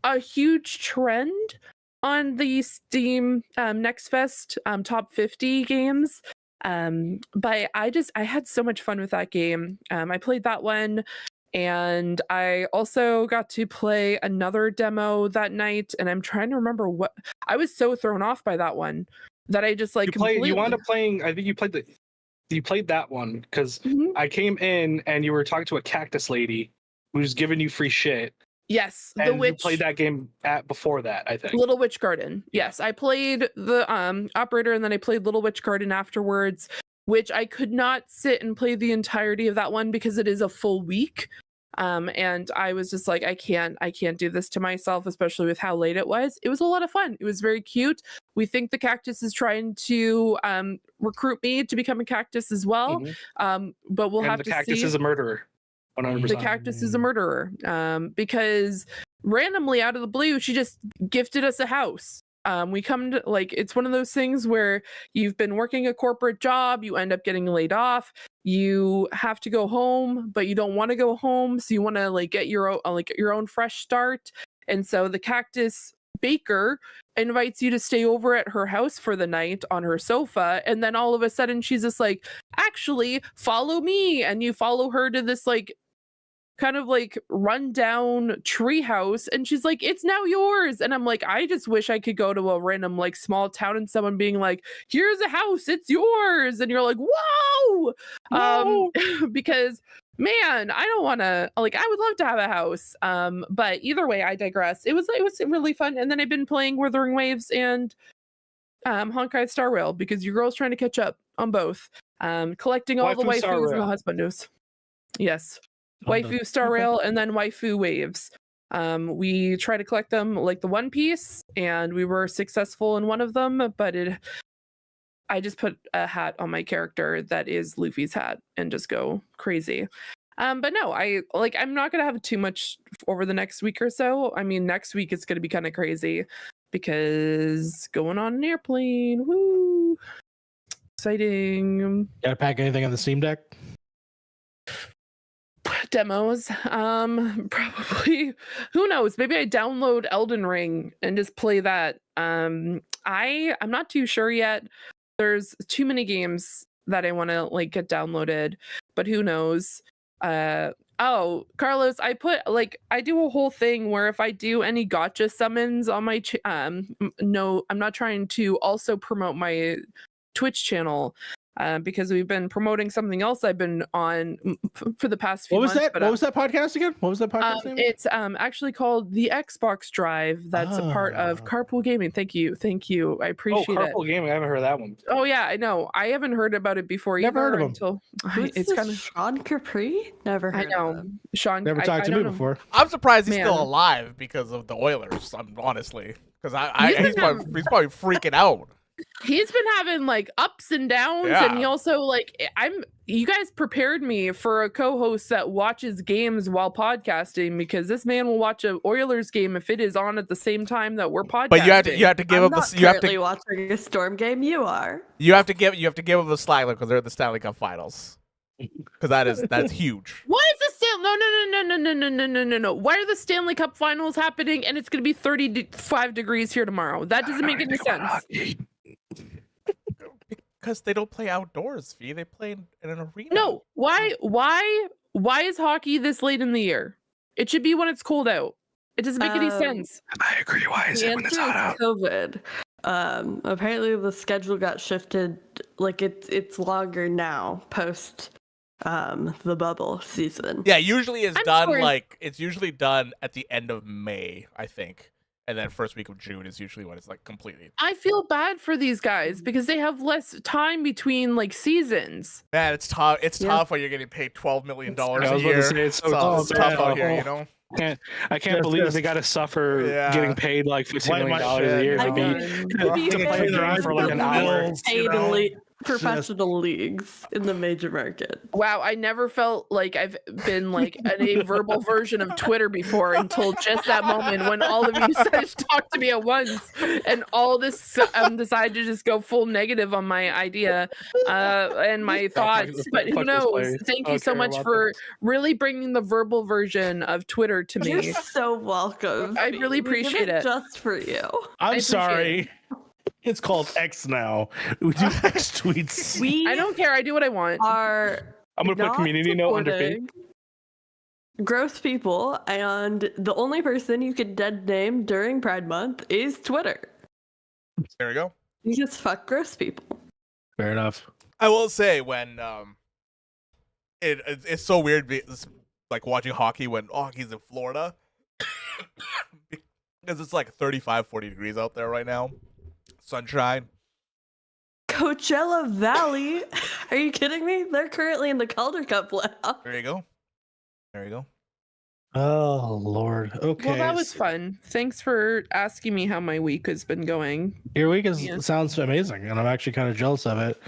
S5: a huge trend on the Steam Next Fest top 50 games. But I had so much fun with that game. I played that one, and I also got to play another demo that night, and I'm trying to remember what I was so thrown off by that one that I just like
S3: you wound up playing. I think you played that one because I came in and you were talking to a cactus lady who was giving you free shit.
S5: Yes,
S3: and
S5: the witch.
S3: You played that game before that, I think.
S5: Little Witch Garden. Yes, I played the operator, and then I played Little Witch Garden afterwards, which I could not sit and play the entirety of that one because it is a full week. And I was just like, I can't do this to myself, especially with how late it was. It was a lot of fun. It was very cute. We think the cactus is trying to recruit me to become a cactus as well. But we'll have to see.
S3: The cactus is a murderer. 100%.
S5: The cactus is a murderer. Because randomly out of the blue, she just gifted us a house. We come to, like, it's one of those things where you've been working a corporate job, you end up getting laid off, you have to go home, but you don't want to go home, so you want to like get your own fresh start. And so the cactus baker invites you to stay over at her house for the night on her sofa, and then all of a sudden she's just like, actually follow me, and you follow her to this like kind of like rundown tree house, and she's like, it's now yours. And I'm like, I just wish I could go to a random like small town and someone being like, here's a house, it's yours, and you're like, whoa. Because man, I don't want to, like, I would love to have a house, but either way, I digress. It was really fun. And then I've been playing Wuthering Waves and Honkai Star Rail, because your girl's trying to catch up on both, collecting all the waifus and the husbandos. Yes. Waifu Star Rail and then Waifu Waves. We try to collect them like the One Piece, and we were successful in one of them, but I just put a hat on my character that is Luffy's hat and just go crazy. But no, I'm not gonna have too much over the next week or so. I mean, next week it's gonna be kind of crazy because going on an airplane. Woo! Exciting.
S2: Gotta pack anything on the Steam Deck?
S5: Demos, probably. Who knows? Maybe I download Elden Ring and just play that. I'm not too sure yet. There's too many games that I want to like get downloaded, but who knows? Oh, Carlos, I do a whole thing where if I do any gotcha summons on my no, I'm not trying to also promote my Twitch channel. Because we've been promoting something else I've been on for the past few months.
S2: What was that podcast again? What was that podcast name?
S5: It's actually called the Xbox Drive. That's a part of Carpool Gaming. Thank you. I appreciate it.
S3: Carpool Gaming. I haven't heard of that one.
S5: Oh yeah, I know. I haven't heard about it before.
S2: Never heard of him.
S5: Until
S4: it's kind of Sean Capri. Never heard.
S5: I know
S4: of him.
S5: Sean.
S2: Never talked to me before.
S1: I'm surprised he's still alive because of the Oilers. Honestly, because he's probably freaking out.
S5: He's been having like ups and downs, and he also you guys prepared me for a co-host that watches games while podcasting, because this man will watch a Oilers game if it is on at the same time that we're podcasting.
S1: But you have to give up the
S4: you have to watching a Storm game. You are.
S1: You have to give them the slack because they're in the Stanley Cup Finals. Because that's huge.
S5: Why is the no? Why are the Stanley Cup Finals happening and it's going to be 35 degrees here tomorrow? That doesn't make any sense.
S1: Because they don't play outdoors, Fee. They play in an arena.
S5: No, why is hockey this late in the year? It should be when it's cold out. It doesn't make any sense.
S3: I agree. Why is it when it's hot out?
S4: COVID. Apparently the schedule got shifted. Like it's longer now post the bubble season.
S1: Yeah, usually it's usually done at the end of May, I think. And then first week of June is usually when it's like completely.
S5: I feel bad for these guys because they have less time between like seasons.
S1: Man, it's tough. It's tough when you're getting paid $12 million a year.
S3: It's tough
S1: out here, you know.
S3: I can't believe they got to suffer getting paid like $15 million a year to play their for like an hour.
S4: Professional leagues in the major market.
S5: Wow, I never felt like I've been like a verbal version of Twitter before until just that moment when all of you guys talked to me at once and all this decided to just go full negative on my idea and my thoughts. But who knows? Thank you so much for really bringing the verbal version of Twitter to me.
S4: You're so welcome.
S5: I really appreciate it.
S4: Just for you.
S2: I'm sorry. It's called X now. We do X tweets.
S5: I don't care. I do what I want.
S3: I'm gonna put a community note under
S4: gross people, and the only person you could dead name during Pride Month is Twitter.
S1: There we go.
S4: You just fuck gross people.
S2: Fair enough.
S1: I will say when it's so weird like watching hockey when hockey's in Florida because it's like 35-40 degrees out there right now. Sunshine.
S4: Coachella Valley. Are you kidding me? They're currently in the Calder Cup playoff.
S1: There you go.
S2: Oh Lord. Okay.
S5: Well, that was fun. Thanks for asking me how my week has been going.
S2: Your week
S5: Yeah.
S2: sounds amazing, and I'm actually kind of jealous of it.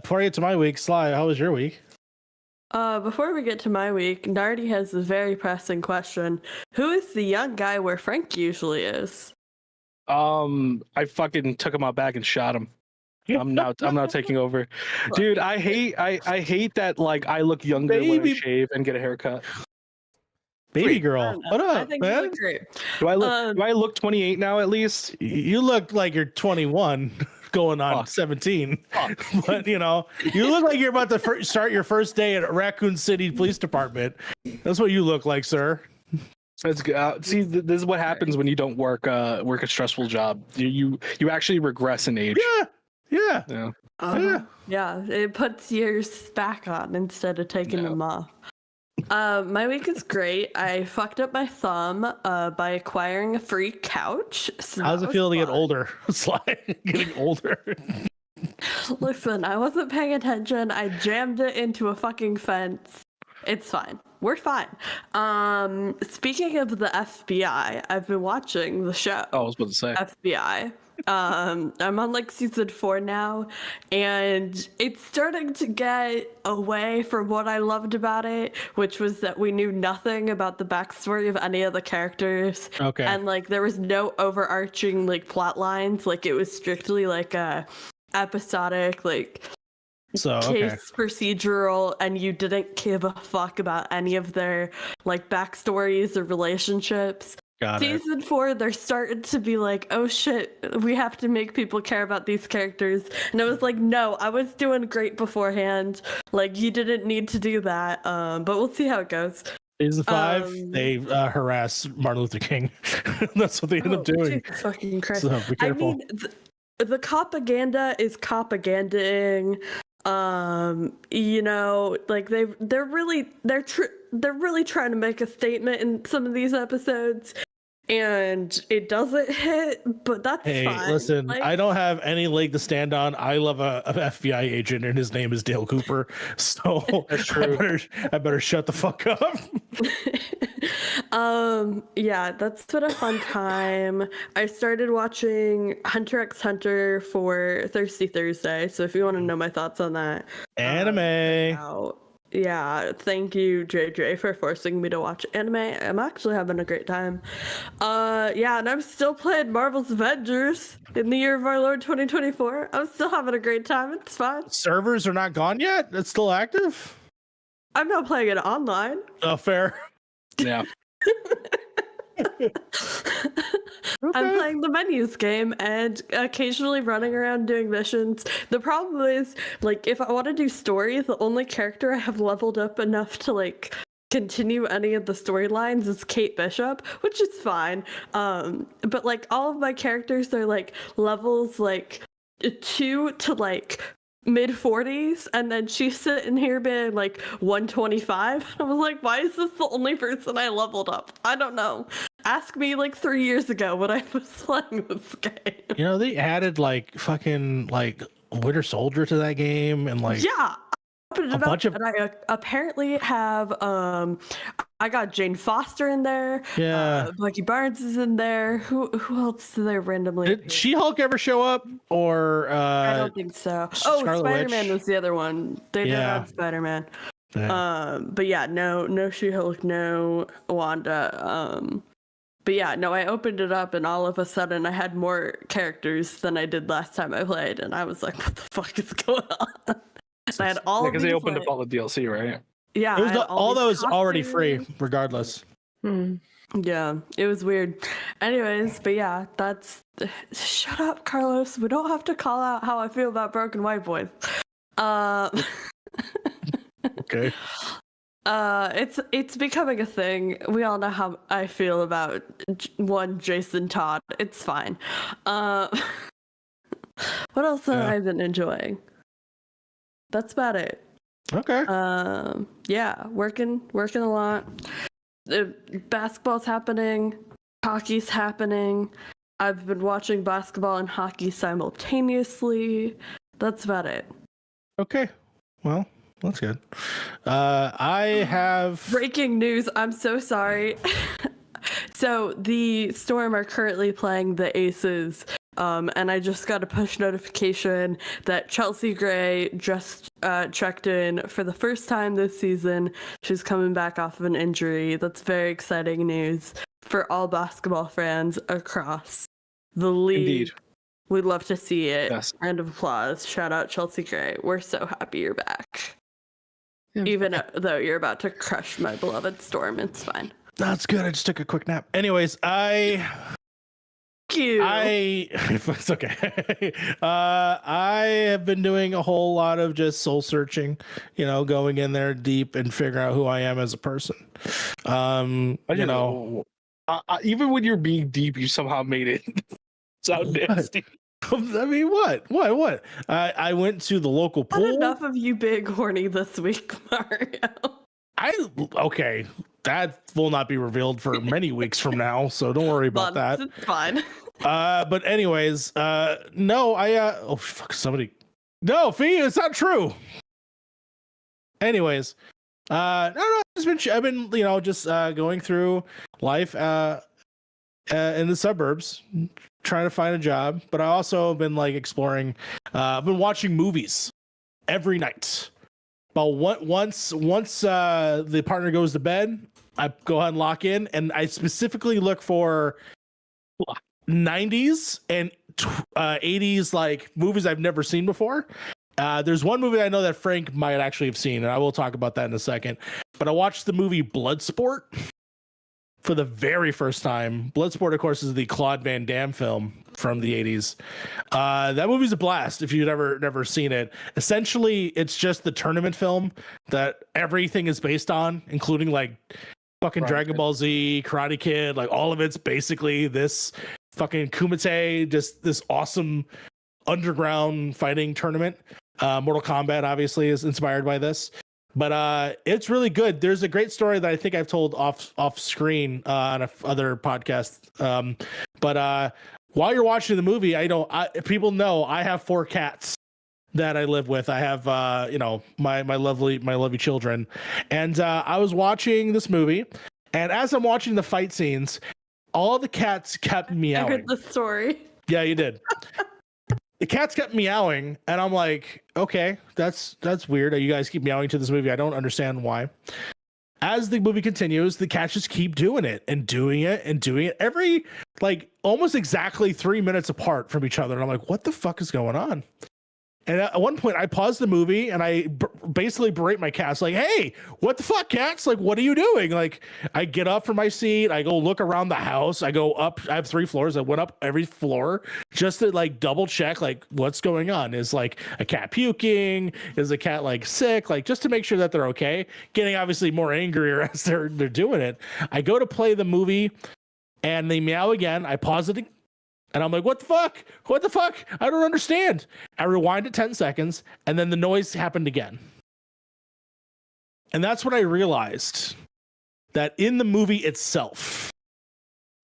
S2: Before I get to my week, Sly, how was your week?
S4: Before we get to my week, Nardi has a very pressing question. Who is the young guy where Frank usually is?
S3: I fucking took him out back and shot him. I'm now taking over. Dude, I hate that like I look younger when I shave and get a haircut.
S2: Baby girl, what
S4: I
S2: up,
S4: think you
S2: man?
S4: look great.
S3: Do I look 28 now at least?
S2: You look like you're 21 going on 17. But you look like you're about to start your first day at Raccoon City Police Department. That's what you look like, sir.
S3: That's good. See, this is what happens when you don't work a stressful job. You actually regress in age.
S2: Yeah.
S4: Yeah, it puts years back on instead of taking them off. My week is great. I fucked up my thumb by acquiring a free couch. So
S2: how does it feel to get older? It's like getting older.
S4: Listen, I wasn't paying attention. I jammed it into a fucking fence. It's fine. We're fine. Speaking of the FBI, I've been watching the show.
S3: Oh, I was about to say
S4: FBI. I'm on like season 4 now, and it's starting to get away from what I loved about it, which was that we knew nothing about the backstory of any of the characters.
S2: Okay.
S4: And like there was no overarching like plot lines. Like it was strictly like a episodic case procedural, and you didn't give a fuck about any of their like backstories or relationships. Season 4, they're starting to be like, oh shit, we have to make people care about these characters. And I was like, no, I was doing great beforehand. Like, you didn't need to do that. But we'll see how it goes.
S2: Season 5, they harass Martin Luther King. That's what they end up doing.
S4: Jesus fucking Christ.
S2: So be careful.
S4: I mean, the propaganda is propagandaing. Like they're really trying to make a statement in some of these episodes, and it doesn't hit, but that's fine.
S2: Hey, listen, I don't have any leg to stand on. I love an FBI agent, and his name is Dale Cooper. So that's true. I better shut the fuck up.
S4: Yeah, that's been a fun time. I started watching Hunter x Hunter for Thirsty Thursday, so if you want to know my thoughts on that,
S2: anime.
S4: Yeah, thank you, JJ, for forcing me to watch anime. I'm actually having a great time. Yeah, and I'm still playing Marvel's Avengers in the year of our Lord 2024. I'm still having a great time. It's fun.
S2: Servers are not gone yet? It's still active?
S4: I'm not playing it online.
S2: Oh, fair.
S3: Yeah.
S4: I'm playing the menus game and occasionally running around doing missions. The problem is, like, if I want to do story, the only character I have leveled up enough to, like, continue any of the storylines is Kate Bishop, which is fine. But, like, all of my characters are, like, levels, like, 2 to, like, mid-40s, and then she's sitting here being like 125. I was like, why is this the only person I leveled up? I don't know. Ask me like 3 years ago when I was playing this game.
S2: They added like fucking like Winter Soldier to that game, and like a bunch of.
S4: And I apparently have I got Jane Foster in there.
S2: Yeah,
S4: Bucky Barnes is in there. Who else do they randomly?
S2: Did She-Hulk ever show up? Or
S4: I don't think so. Spider-Man was the other one. They did have Spider-Man. Yeah. But yeah, no She-Hulk, no Wanda. But yeah, no, I opened it up and all of a sudden I had more characters than I did last time I played, and I was like, what the fuck is going on? I had all
S3: because they opened up all the DLC, right?
S4: Yeah,
S2: it was all those already free, regardless.
S4: Yeah, it was weird. Anyways, but yeah, that's. Shut up, Carlos. We don't have to call out how I feel about Broken White Boys.
S2: Okay.
S4: It's becoming a thing. We all know how I feel about one Jason Todd. It's fine. What else have I been enjoying? That's about it.
S2: Okay.
S4: Yeah, working a lot. Basketball's happening, hockey's happening. I've been watching basketball and hockey simultaneously. That's about it.
S2: Okay. Well, That's good. I have
S4: Breaking news. I'm so sorry. So the Storm are currently playing the Aces. And I just got a push notification that Chelsea Gray just checked in for the first time this season. She's coming back off of an injury. That's very exciting news for all basketball fans across the league.
S3: Indeed.
S4: We'd love to see it.
S3: Yes.
S4: Round of applause. Shout out Chelsea Gray. We're so happy you're back.
S5: Yeah.
S4: Even though you're about to crush my beloved Storm, it's fine.
S2: That's good. I just took a quick nap. Anyways, it's okay. I have been doing a whole lot of just soul searching, going in there deep and figuring out who I am as a person.
S3: Even when you're being deep, you somehow made it sound nasty.
S2: I mean, what? I went to the local pool.
S4: Not enough of you big horny this week, Mario.
S2: Okay. That will not be revealed for many weeks from now, so don't worry about that.
S4: It's fine.
S2: But anyways, no, oh fuck, somebody. No, Fee, it's not true. Anyways, no, I've been, just going through life in the suburbs, trying to find a job. But I also have been exploring. I've been watching movies every night. But once the partner goes to bed, I go ahead and lock in, and I specifically look for 90s and 80s movies I've never seen before. There's one movie I know that Frank might actually have seen, and I will talk about that in a second. But I watched the movie Bloodsport for the very first time. Bloodsport, of course, is the Claude Van Damme film from the 80s. That movie's a blast if you've never seen it. Essentially, it's just the tournament film that everything is based on, including fucking Dragon Ball Z, Karate Kid, all of it's basically this fucking Kumite, just this awesome underground fighting tournament. Mortal Kombat obviously is inspired by this. But it's really good. There's a great story that I think I've told off screen on other podcast. But while you're watching the movie, people know I have 4 cats that I live with. I have my lovely children, and I was watching this movie, and as I'm watching the fight scenes, all the cats kept meowing.
S4: I heard the story.
S2: Yeah, you did. The cats kept meowing, and I'm like, okay, that's weird. You guys keep meowing to this movie. I don't understand why. As the movie continues, the cats just keep doing it and doing it and doing it every almost exactly 3 minutes apart from each other. And I'm like, what the fuck is going on? And at one point, I paused the movie and I basically berate my cats, hey, what the fuck, cats? What are you doing? I get up from my seat. I go look around the house. I go up. I have 3 floors. I went up every floor just to double check, what's going on. Is a cat puking? Is a cat sick? Just to make sure that they're okay. Getting obviously more angrier as they're doing it. I go to play the movie and they meow again. I pause it. And I'm like, what the fuck? What the fuck? I don't understand. I rewind it 10 seconds, and then the noise happened again. And that's when I realized that in the movie itself,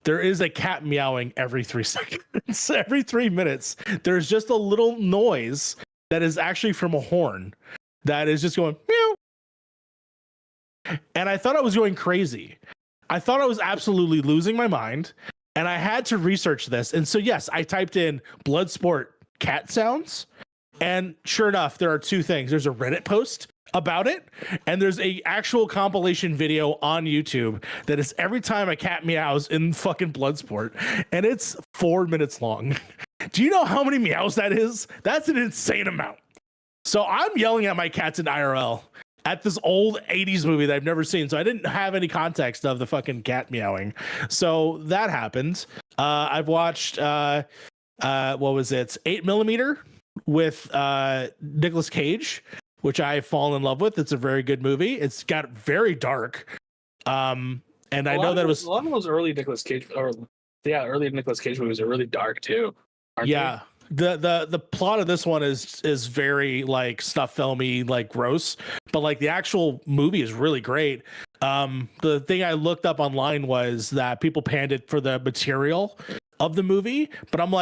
S2: there is a cat meowing every 3 seconds. Every 3 minutes, there's just a little noise that is actually from a horn that is just going, meow. And I thought I was going crazy. I thought I was absolutely losing my mind. And I had to research this. And so, yes, I typed in Bloodsport cat sounds. And sure enough, there are 2 things. There's a Reddit post about it. And there's a actual compilation video on YouTube that is every time a cat meows in fucking Bloodsport. And it's 4 minutes long. Do you know how many meows that is? That's an insane amount. So I'm yelling at my cats in IRL at this old 80s movie that I've never seen. So I didn't have any context of the fucking cat meowing. So that happened. I've watched, what was it? 8mm with Nicolas Cage, which I've fallen in love with. It's a very good movie. It's got very dark. And I know that it was
S3: a lot of those early Nicolas Cage early Nicolas Cage movies are really dark too.
S2: Yeah. The plot of this one is very snuff filmy, gross, but the actual movie is really great. The thing I looked up online was that people panned it for the material of the movie, but I'm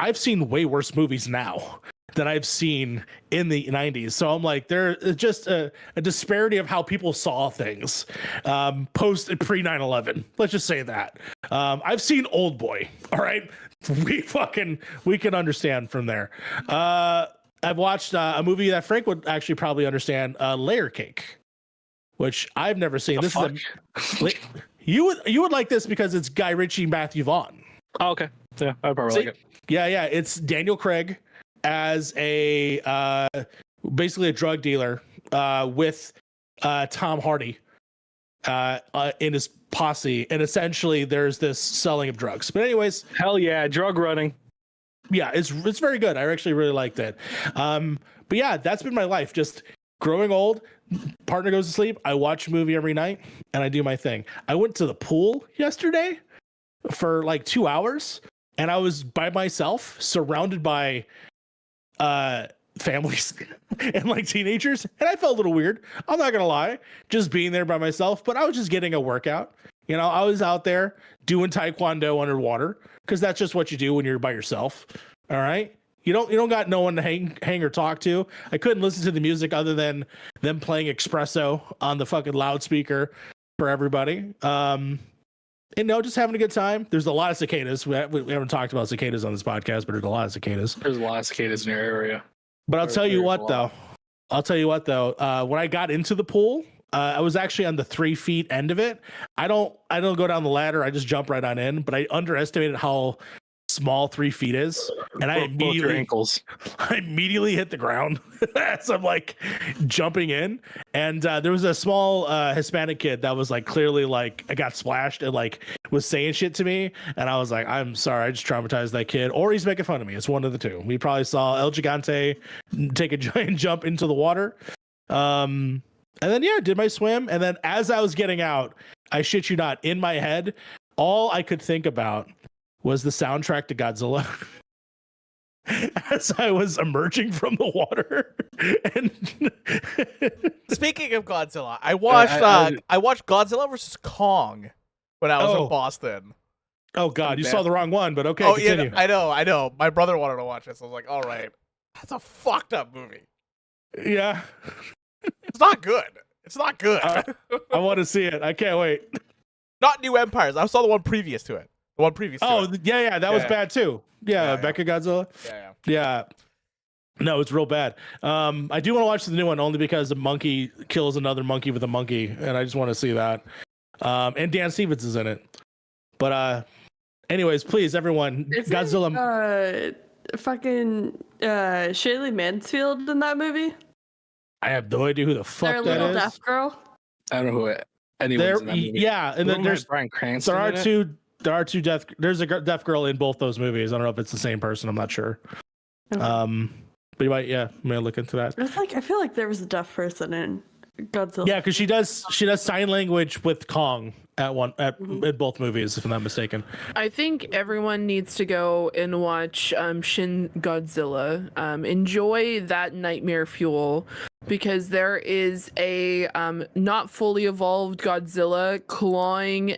S2: I've seen way worse movies now than I've seen in the 90s. So I'm like, there is just a disparity of how people saw things post pre 9/11. Let's just say that. I've seen Old Boy. All right, we can understand from there. I've watched a movie that Frank would actually probably understand, Layer Cake, which I've never seen. This is you would like this because it's Guy Ritchie, Matthew Vaughn.
S3: Oh, okay. Yeah, I'd probably like it.
S2: Yeah. It's Daniel Craig as a basically a drug dealer with Tom Hardy in his posse, and essentially there's this selling of drugs. But anyways,
S3: hell yeah, drug running.
S2: Yeah, it's very good. I actually really liked it. But yeah, that's been my life. Just growing old. Partner goes to sleep. I watch a movie every night, and I do my thing. I went to the pool yesterday for like 2 hours, and I was by myself, surrounded by families and like teenagers, and I felt a little weird. I'm not gonna lie, just being there by myself, but I was just getting a workout. You know, I was out there doing taekwondo underwater because that's just what you do when you're by yourself. All right. You don't got no one to hang or talk to. I couldn't listen to the music other than them playing espresso on the fucking loudspeaker for everybody. And no, just having a good time. There's a lot of cicadas. We haven't talked about cicadas on this podcast, but there's a lot of cicadas.
S3: There's a lot of cicadas in your area.
S2: But I'll tell you what though. When I got into the pool, I was actually on the 3 feet end of it. I don't go down the ladder. I just jump right on in. But I underestimated how small 3 feet is, and I immediately hit the ground as I'm like jumping in. And there was a small Hispanic kid that was like clearly like I got splashed and like was saying shit to me, and I was like, I'm sorry, I just traumatized that kid, or he's making fun of me. It's one of the two. We probably saw El Gigante take a giant jump into the water. And then I did my swim, and then as I was getting out, I shit you not, in my head, all I could think about was the soundtrack to Godzilla as I was emerging from the water. And
S1: speaking of Godzilla, I watched Godzilla versus Kong when I was in Boston.
S2: Oh God, you saw the wrong one, but okay.
S1: Oh
S2: continue.
S1: yeah, I know. My brother wanted to watch it, so I was like, all right, that's a fucked up movie.
S2: Yeah,
S1: it's not good. It's not good.
S2: I want to see it. I can't wait.
S1: Not New Empires. I saw the one previous to it. The one previous.
S2: That was bad too. Yeah, Mecha Godzilla. Yeah. No, it's real bad. I do want to watch the new one only because a monkey kills another monkey with a monkey, and I just want to see that. And Dan Stevens is in it. But anyways, please, everyone, Godzilla.
S4: Fucking Shaylee Mansfield in that movie.
S2: I have no idea who the fuck that is.
S4: Little deaf girl.
S3: I don't know who anyone's in that movie.
S2: Yeah, and then there's
S3: Bryan Cranston.
S2: There are two deaf. There's a deaf girl in both those movies. I don't know if it's the same person. I'm not sure.
S4: Okay.
S2: But you may look into that.
S4: It's like I feel like there was a deaf person in Godzilla.
S2: Yeah, because she does sign language with Kong in both movies, if I'm not mistaken.
S5: I think everyone needs to go and watch Shin Godzilla. Enjoy that nightmare fuel, because there is a not fully evolved Godzilla clawing,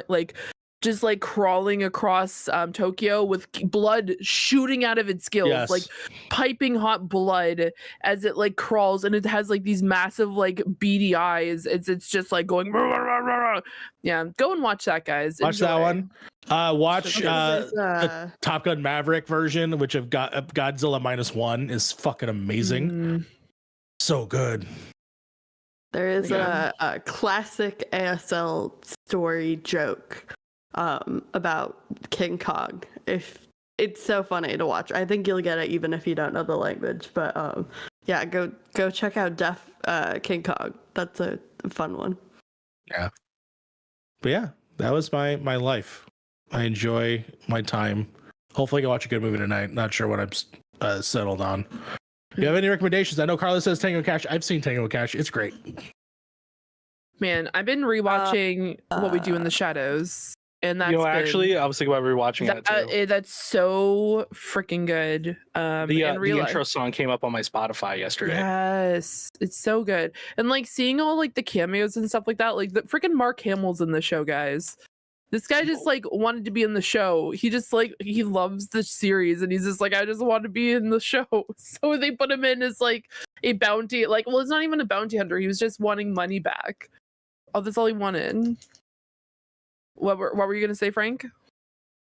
S5: like just like crawling across Tokyo with blood shooting out of its gills, like piping hot blood as it like crawls, and it has like these massive like beady eyes. It's just like going rah, rah, rah, rah. Yeah, go and watch that, guys.
S2: Watch that one. Watch the Top Gun Maverick version, which of Godzilla -1 is fucking amazing. So good.
S4: There is a classic ASL story joke about King Kong. If it's so funny to watch, I think you'll get it even if you don't know the language. But go check out Deaf King Kong. That's a fun one.
S2: Yeah. But yeah, that was my life. I enjoy my time. Hopefully I can watch a good movie tonight. Not sure what I'm settled on. Do you have any recommendations? I know Carla says Tango and Cash. I've seen Tango and Cash. It's great.
S5: Man, I've been rewatching What We Do in the Shadows. And that's
S3: actually, I was thinking about rewatching that too.
S5: That's so freaking good.
S3: The intro song came up on my Spotify yesterday.
S5: Yes, it's so good. And like seeing all like the cameos and stuff like that, like the freaking Mark Hamill's in the show, guys. This guy just like wanted to be in the show. He just like he loves the series and he's just like, I just want to be in the show. So they put him in as like a bounty, like, well, it's not even a bounty hunter. He was just wanting money back. Oh, that's all he wanted. What were you gonna say, Frank?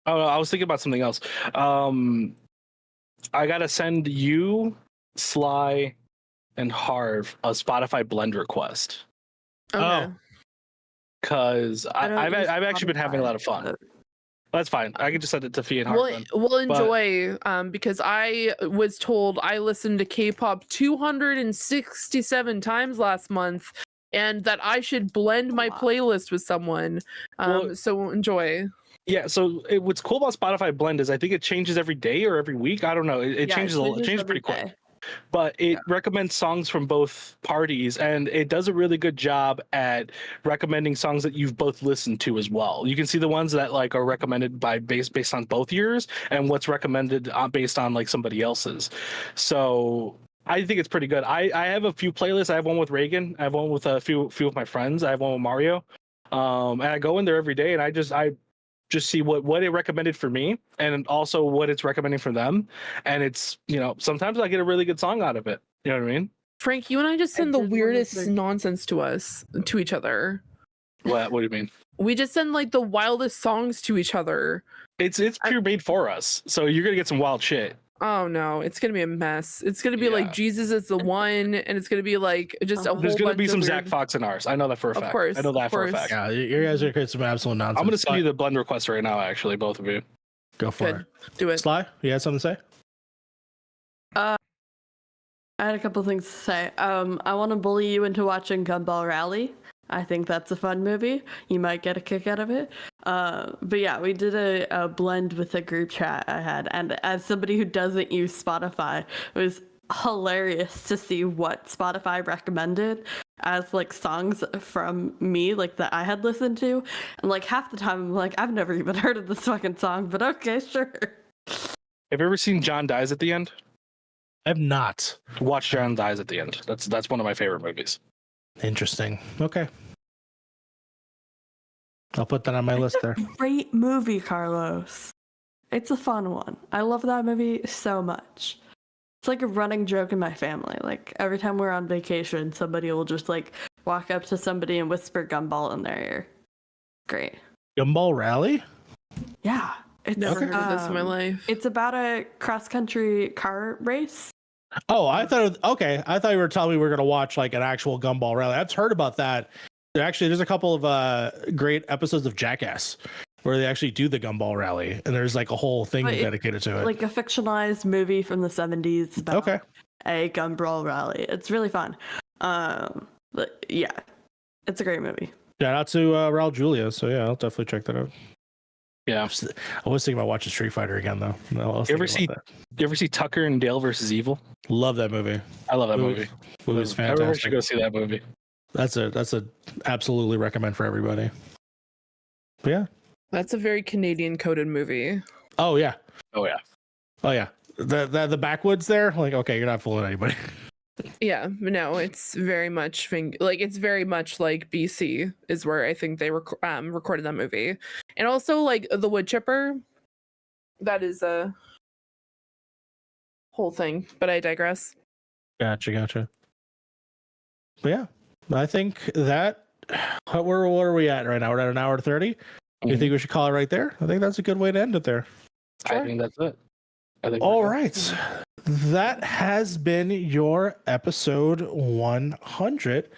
S3: Oh, I was thinking about something else. I gotta send you, Sly, and Harv a Spotify blend request.
S5: Okay.
S3: Because I've actually been having a lot of fun.
S4: Spotify.
S3: That's fine. I can just send it to Fiona and Harv.
S5: We'll enjoy because I was told I listened to K-pop 267 times last month and that I should blend my playlist with someone. So enjoy.
S3: Yeah, so what's cool about Spotify Blend is I think it changes every day or every week. I don't know. It changes pretty quick. But it recommends songs from both parties, and it does a really good job at recommending songs that you've both listened to as well. You can see the ones that like are recommended by based on both yours, and what's recommended based on like somebody else's. So I think it's pretty good. I have a few playlists. I have one with Reagan. I have one with a few of my friends. I have one with Mario. And I go in there every day, and I just see what it recommended for me and also what it's recommending for them. And it's, sometimes I get a really good song out of it. You know what I mean?
S5: Frank, you and I just send the weirdest nonsense to each other.
S3: What do you mean?
S5: We just send like the wildest songs to each other.
S3: It's pure made for us. So you're going to get some wild shit.
S5: Oh no, it's gonna be a mess. It's gonna be like Jesus is the one, and it's gonna be like just a whole
S3: There's gonna be
S5: bunch
S3: some
S5: of
S3: Zach Fox in ours. I know that for a fact.
S5: Of course,
S3: I know that for a fact.
S2: Yeah, you guys are creating some absolute nonsense.
S3: I'm gonna send you the blend request right now. Actually, both of you.
S2: Go for
S5: Good.
S2: it.
S5: Do it.
S2: Sly, you had something to say?
S4: I had a couple things to say. I want to bully you into watching Gumball Rally. I think that's a fun movie. You might get a kick out of it. But yeah, we did a blend with a group chat I had. And as somebody who doesn't use Spotify, it was hilarious to see what Spotify recommended as like songs from me, like that I had listened to. And like half the time I'm like, I've never even heard of this fucking song, but okay, sure.
S3: Have you ever seen John Dies at the End?
S2: I've not.
S3: Watch John Dies at the End. That's one of my favorite movies.
S2: Interesting. Okay. I'll put that on my list there.
S4: Great movie, Carlos. It's a fun one. I love that movie so much. It's like a running joke in my family. Like every time we're on vacation, somebody will just like walk up to somebody and whisper Gumball in their ear. Great.
S2: Gumball Rally?
S4: Yeah. It's,
S5: Never heard of this in my life.
S4: It's about a cross-country car race.
S2: Oh, I thought I thought you were telling me we were gonna watch like an actual Gumball Rally. I've heard about that. There's a couple of great episodes of Jackass where they actually do the Gumball Rally, and there's like a whole thing dedicated to it.
S4: Like a fictionalized movie from the 70s about a Gumball Rally. It's really fun. But yeah, it's a great movie.
S2: Shout out to Raul Julia. So yeah, I'll definitely check that out.
S3: Yeah,
S2: I was thinking about watching Street Fighter again though. No,
S3: you ever see Tucker and Dale versus Evil?
S2: Love that movie.
S3: I love that movie.
S2: Movie's fantastic.
S3: Everyone should go see that movie.
S2: That's a absolutely recommend for everybody. But yeah.
S5: That's a very Canadian coded movie.
S2: Oh yeah.
S3: Oh yeah.
S2: Oh yeah. The backwoods there, like okay, you're not fooling anybody.
S5: Yeah, no, it's very much it's very much like BC is where I think they recorded that movie, and also like the wood chipper. That is a whole thing, but I digress.
S2: Gotcha. But yeah, I think that where are we at right now? We're at an hour 30. Mm-hmm. You think we should call it right there? I think that's a good way to end it there.
S3: Sure. I think that's it.
S2: All right. That has been your episode 100,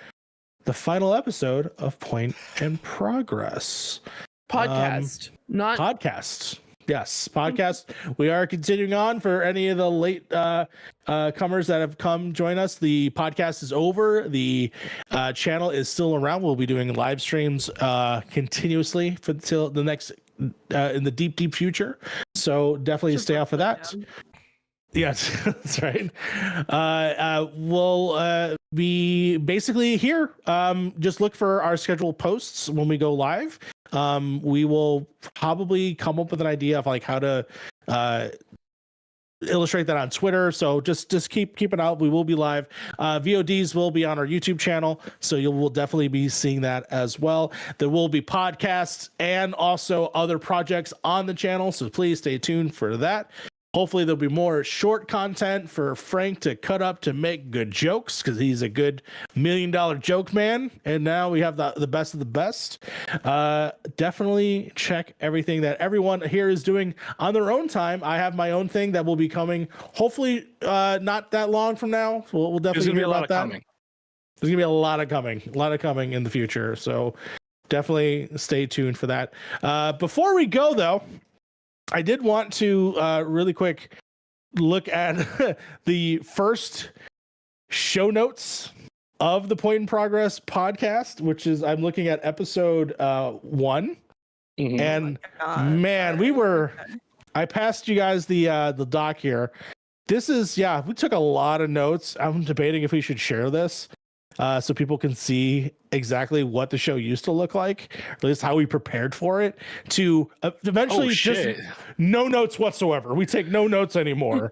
S2: the final episode of Point in Progress.
S5: Podcast, not
S2: podcast. Yes, podcast. We are continuing on for any of the late comers that have come join us. The podcast is over. The channel is still around. We'll be doing live streams continuously until the next in the deep future. So definitely stay out for that. Yes, that's right. We'll be basically here. Just look for our scheduled posts when we go live. We will probably come up with an idea of like how to illustrate that on Twitter. So just keep it out. We will be live. VODs will be on our YouTube channel, so you will definitely be seeing that as well. There will be podcasts and also other projects on the channel, so please stay tuned for that. Hopefully there'll be more short content for Frank to cut up to make good jokes, because he's a good $1 million joke man. And now we have the best of the best. Definitely check everything that everyone here is doing on their own time. I have my own thing that will be coming, hopefully not that long from now. So we'll definitely hear about that. There's gonna be a lot of coming in the future. So definitely stay tuned for that. Before we go though, I did want to really quick look at the first show notes of the Point in Progress podcast, which is, I'm looking at episode 1. Mm-hmm. And man, I passed you guys the doc here. This is, we took a lot of notes. I'm debating if we should share this so people can see exactly what the show used to look like, or at least how we prepared for it, to eventually just no notes whatsoever. We take no notes anymore.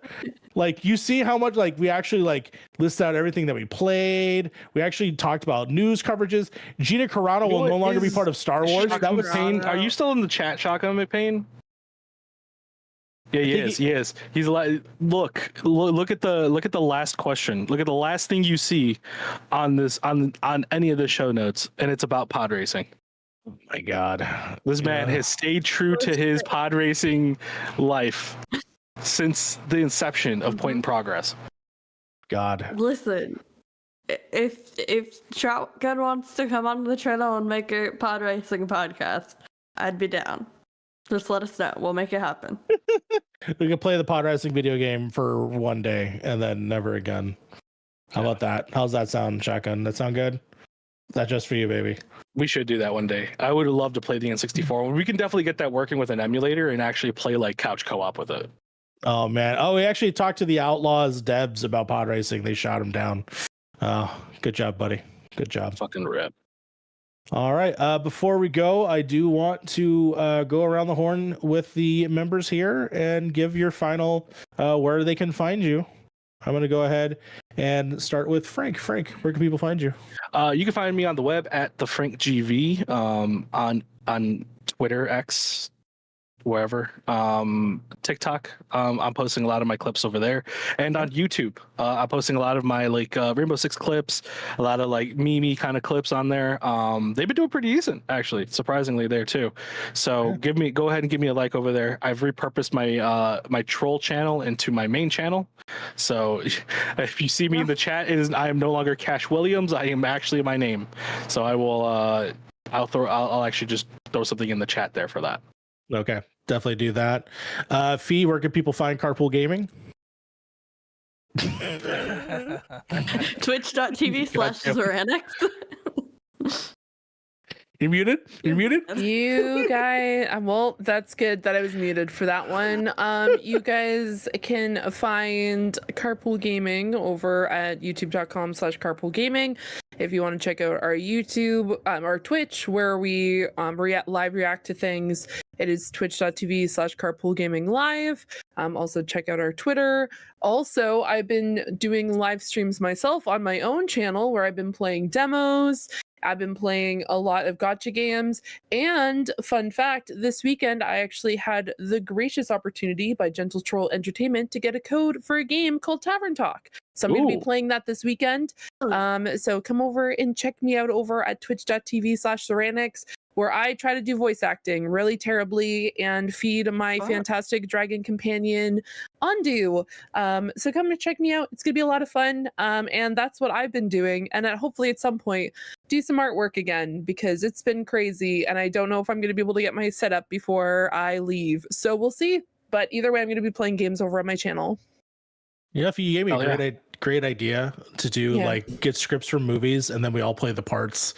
S2: Like, you see how much, like, we actually like list out everything that we played. We actually talked about news coverages. Gina Carano will no longer be part of Star Wars. That was
S3: Payne. Are you still in the chat, Shotgun McPayne? Yeah, he is. He's like, look at the last question. Look at the last thing you see on this on any of the show notes, and it's about pod racing.
S2: Oh my God,
S3: this man has stayed true to his pod racing life since the inception of Point in Progress.
S2: God,
S4: listen, if Shotgun wants to come on the channel and make a pod racing podcast, I'd be down. Just let us know. We'll make it happen.
S2: We can play the pod racing video game for one day and then never again. How about that? How's that sound, Shotgun? That sound good? That's just for you, baby.
S3: We should do that one day. I would love to play the N64. We can definitely get that working with an emulator and actually play like couch co-op with it.
S2: Oh man. Oh, we actually talked to the Outlaws devs about pod racing. They shot him down. Oh, good job, buddy. Good job.
S3: Fucking rip.
S2: All right. Before we go, I do want to go around the horn with the members here and give your final where they can find you. I'm going to go ahead and start with Frank. Frank, where can people find you?
S3: You can find me on the web at the Frank GV, on Twitter, X, wherever, TikTok. I'm posting a lot of my clips over there, and on YouTube, I'm posting a lot of my like Rainbow Six clips, a lot of like meme kind of clips on there. They've been doing pretty decent, actually, surprisingly there too. So go ahead and give me a like over there. I've repurposed my my troll channel into my main channel. So if you see me in the chat, I am no longer Cash Williams. I am actually my name. So I will I'll actually just throw something in the chat there for that.
S2: Okay, definitely do that. Fee, where can people find Carpool Gaming?
S4: Twitch.tv/Zoranix.
S2: You're muted? You're muted?
S5: You guys, well, that's good that I was muted for that one. You guys can find Carpool Gaming over at youtube.com/Carpool Gaming. If you want to check out our YouTube, our Twitch, where we live react to things, it is twitch.tv/Carpool Gaming Live. Also check out our Twitter. Also, I've been doing live streams myself on my own channel where I've been playing demos. I've been playing a lot of gacha games, and fun fact, this weekend I actually had the gracious opportunity by Gentle Troll Entertainment to get a code for a game called Tavern Talk. So I'm going to be playing that this weekend. So come over and check me out over at twitch.tv/Zoranix, where I try to do voice acting really terribly and feed my fantastic dragon companion, Undo. So come and check me out. It's going to be a lot of fun. And that's what I've been doing. And hopefully at some point, do some artwork again, because it's been crazy. And I don't know if I'm going to be able to get my setup before I leave. So we'll see. But either way, I'm going to be playing games over on my channel.
S2: Yeah, if you gave me a great idea to do like get scripts from movies and then we all play the parts.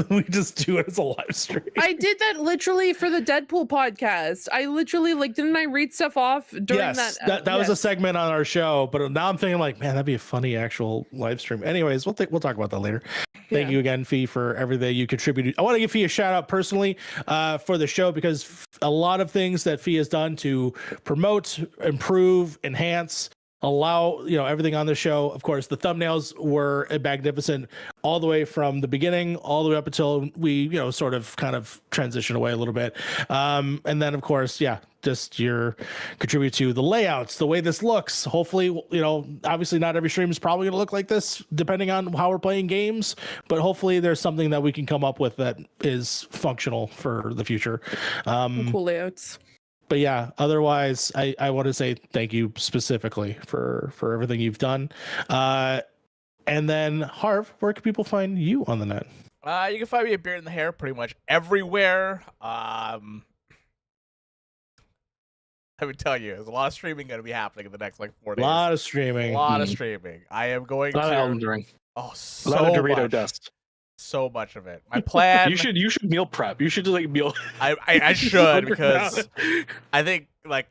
S2: We just do it as a live stream.
S5: I did that literally for the Deadpool podcast. I literally didn't I read stuff off during that?
S2: That was a segment on our show, but now I'm thinking like, man, that'd be a funny actual live stream. Anyways, we'll talk about that later. Thank you again, Fee, for everything you contributed. I want to give Fee a shout out personally for the show, because a lot of things that Fee has done to promote, improve, enhance, allow everything on the show. Of course, the thumbnails were magnificent all the way from the beginning all the way up until we sort of kind of transition away a little bit, and then of course just your contribute to the layouts, the way this looks. Hopefully, obviously not every stream is probably going to look like this depending on how we're playing games, but hopefully there's something that we can come up with that is functional for the future.
S5: Cool layouts.
S2: But yeah, otherwise, I want to say thank you specifically for everything you've done. And then, Harv, where can people find you on the net?
S1: You can find me at Beard in the Hair pretty much everywhere. Let me tell you, there's a lot of streaming going to be happening in the next 4 days.
S2: A lot of streaming.
S1: I am going to.
S3: Elden Ring.
S1: Oh, so
S3: a lot of Dorito
S1: much.
S3: dust.
S1: So much of it. My plan.
S3: You should meal prep. You should meal.
S1: I should, because I think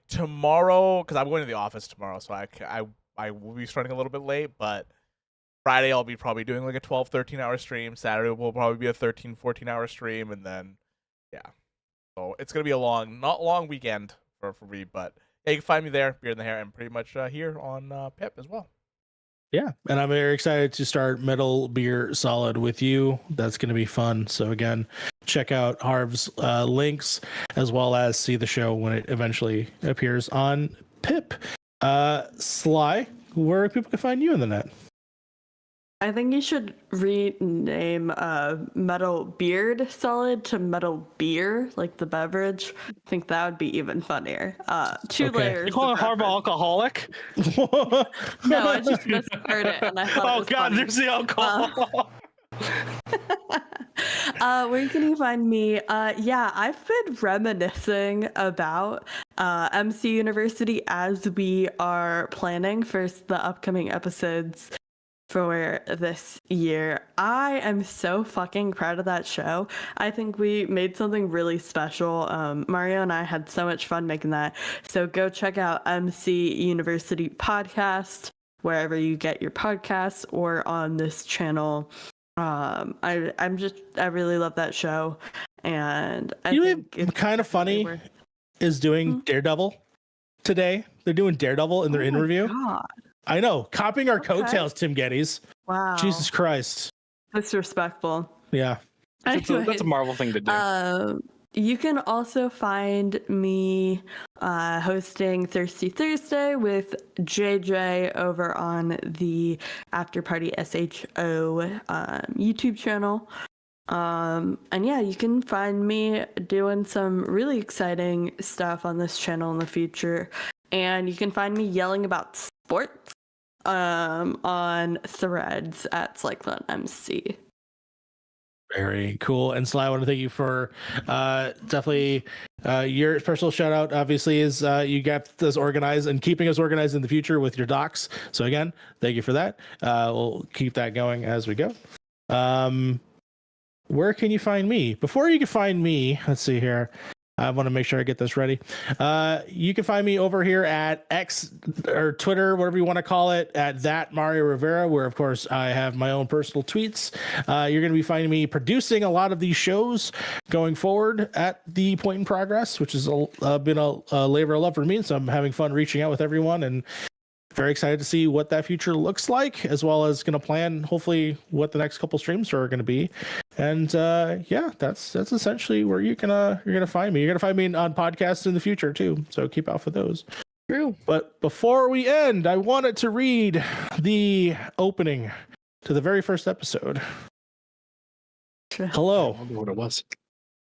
S1: tomorrow, because I'm going to the office tomorrow, so I will be starting a little bit late, but Friday I'll be probably doing a 12-13 hour stream. Saturday will probably be a 13-14 hour stream, and then so it's gonna be a not long weekend for me, but you can find me there, Beard in the Hair, and pretty much here on Pip as well.
S2: Yeah, and I'm very excited to start Metal Beer Solid with you. That's going to be fun. So again, check out Harv's links, as well as see the show when it eventually appears on Pip. Sly, where people can find you on the net?
S4: I think you should rename Metal Beard Solid to Metal Beer, like the beverage. I think that would be even funnier. Two layers.
S3: You call Harv alcoholic?
S4: No, I just misheard it, and I thought it was funny.
S3: There's the alcohol.
S4: Where can you find me? I've been reminiscing about MC University as we are planning for the upcoming episodes for this year. I am so fucking proud of that show. I think we made something really special. Mario and I had so much fun making that. So go check out MC University Podcast wherever you get your podcasts, or on this channel. I really love that show, and I think it's
S2: kind of funny is doing Daredevil today. They're doing Daredevil in their interview.
S4: God.
S2: I know, copying our coattails, Tim Geddes.
S4: Wow.
S2: Jesus Christ.
S4: Disrespectful.
S2: Yeah.
S3: That's a Marvel thing to do.
S4: You can also find me hosting Thirsty Thursday with JJ over on the After Party SHO YouTube channel. And you can find me doing some really exciting stuff on this channel in the future. And you can find me yelling about sports on Threads at SlyClownMC.
S2: Very cool. And Sly, I want to thank you for definitely your personal shout out, obviously, is you got us organized and keeping us organized in the future with your docs. So again, thank you for that. We'll keep that going as we go. Where can you find me? Before you can find me, let's see here. I want to make sure I get this ready. You can find me over here at X or Twitter, whatever you want to call it, at that Mario Rivera, where of course I have my own personal tweets. You're going to be finding me producing a lot of these shows going forward at the Point in Progress, which has been a labor of love for me. So I'm having fun reaching out with everyone, and very excited to see what that future looks like, as well as going to plan hopefully what the next couple streams are going to be. And that's essentially where you're gonna find me. You're gonna find me on podcasts in the future too, so keep out for those.
S5: True.
S2: But before we end, I wanted to read the opening to the very first episode. Hello,
S3: I don't know what it was.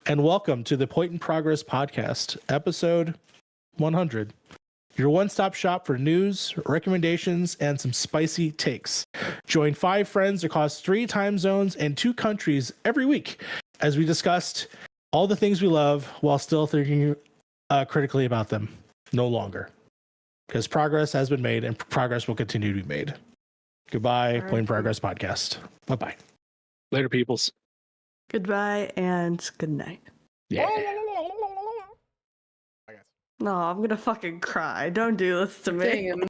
S2: and welcome to the Point in Progress podcast, episode 100. Your one-stop shop for news, recommendations, and some spicy takes. Join 5 friends across 3 time zones and 2 countries every week as we discussed all the things we love while still thinking critically about them. No longer. Because progress has been made and progress will continue to be made. Goodbye, Point in Progress podcast. Bye-bye.
S3: Later, peoples.
S4: Goodbye and good night.
S2: Yeah.
S4: No, I'm gonna fucking cry. Don't do this to me.
S5: Damn.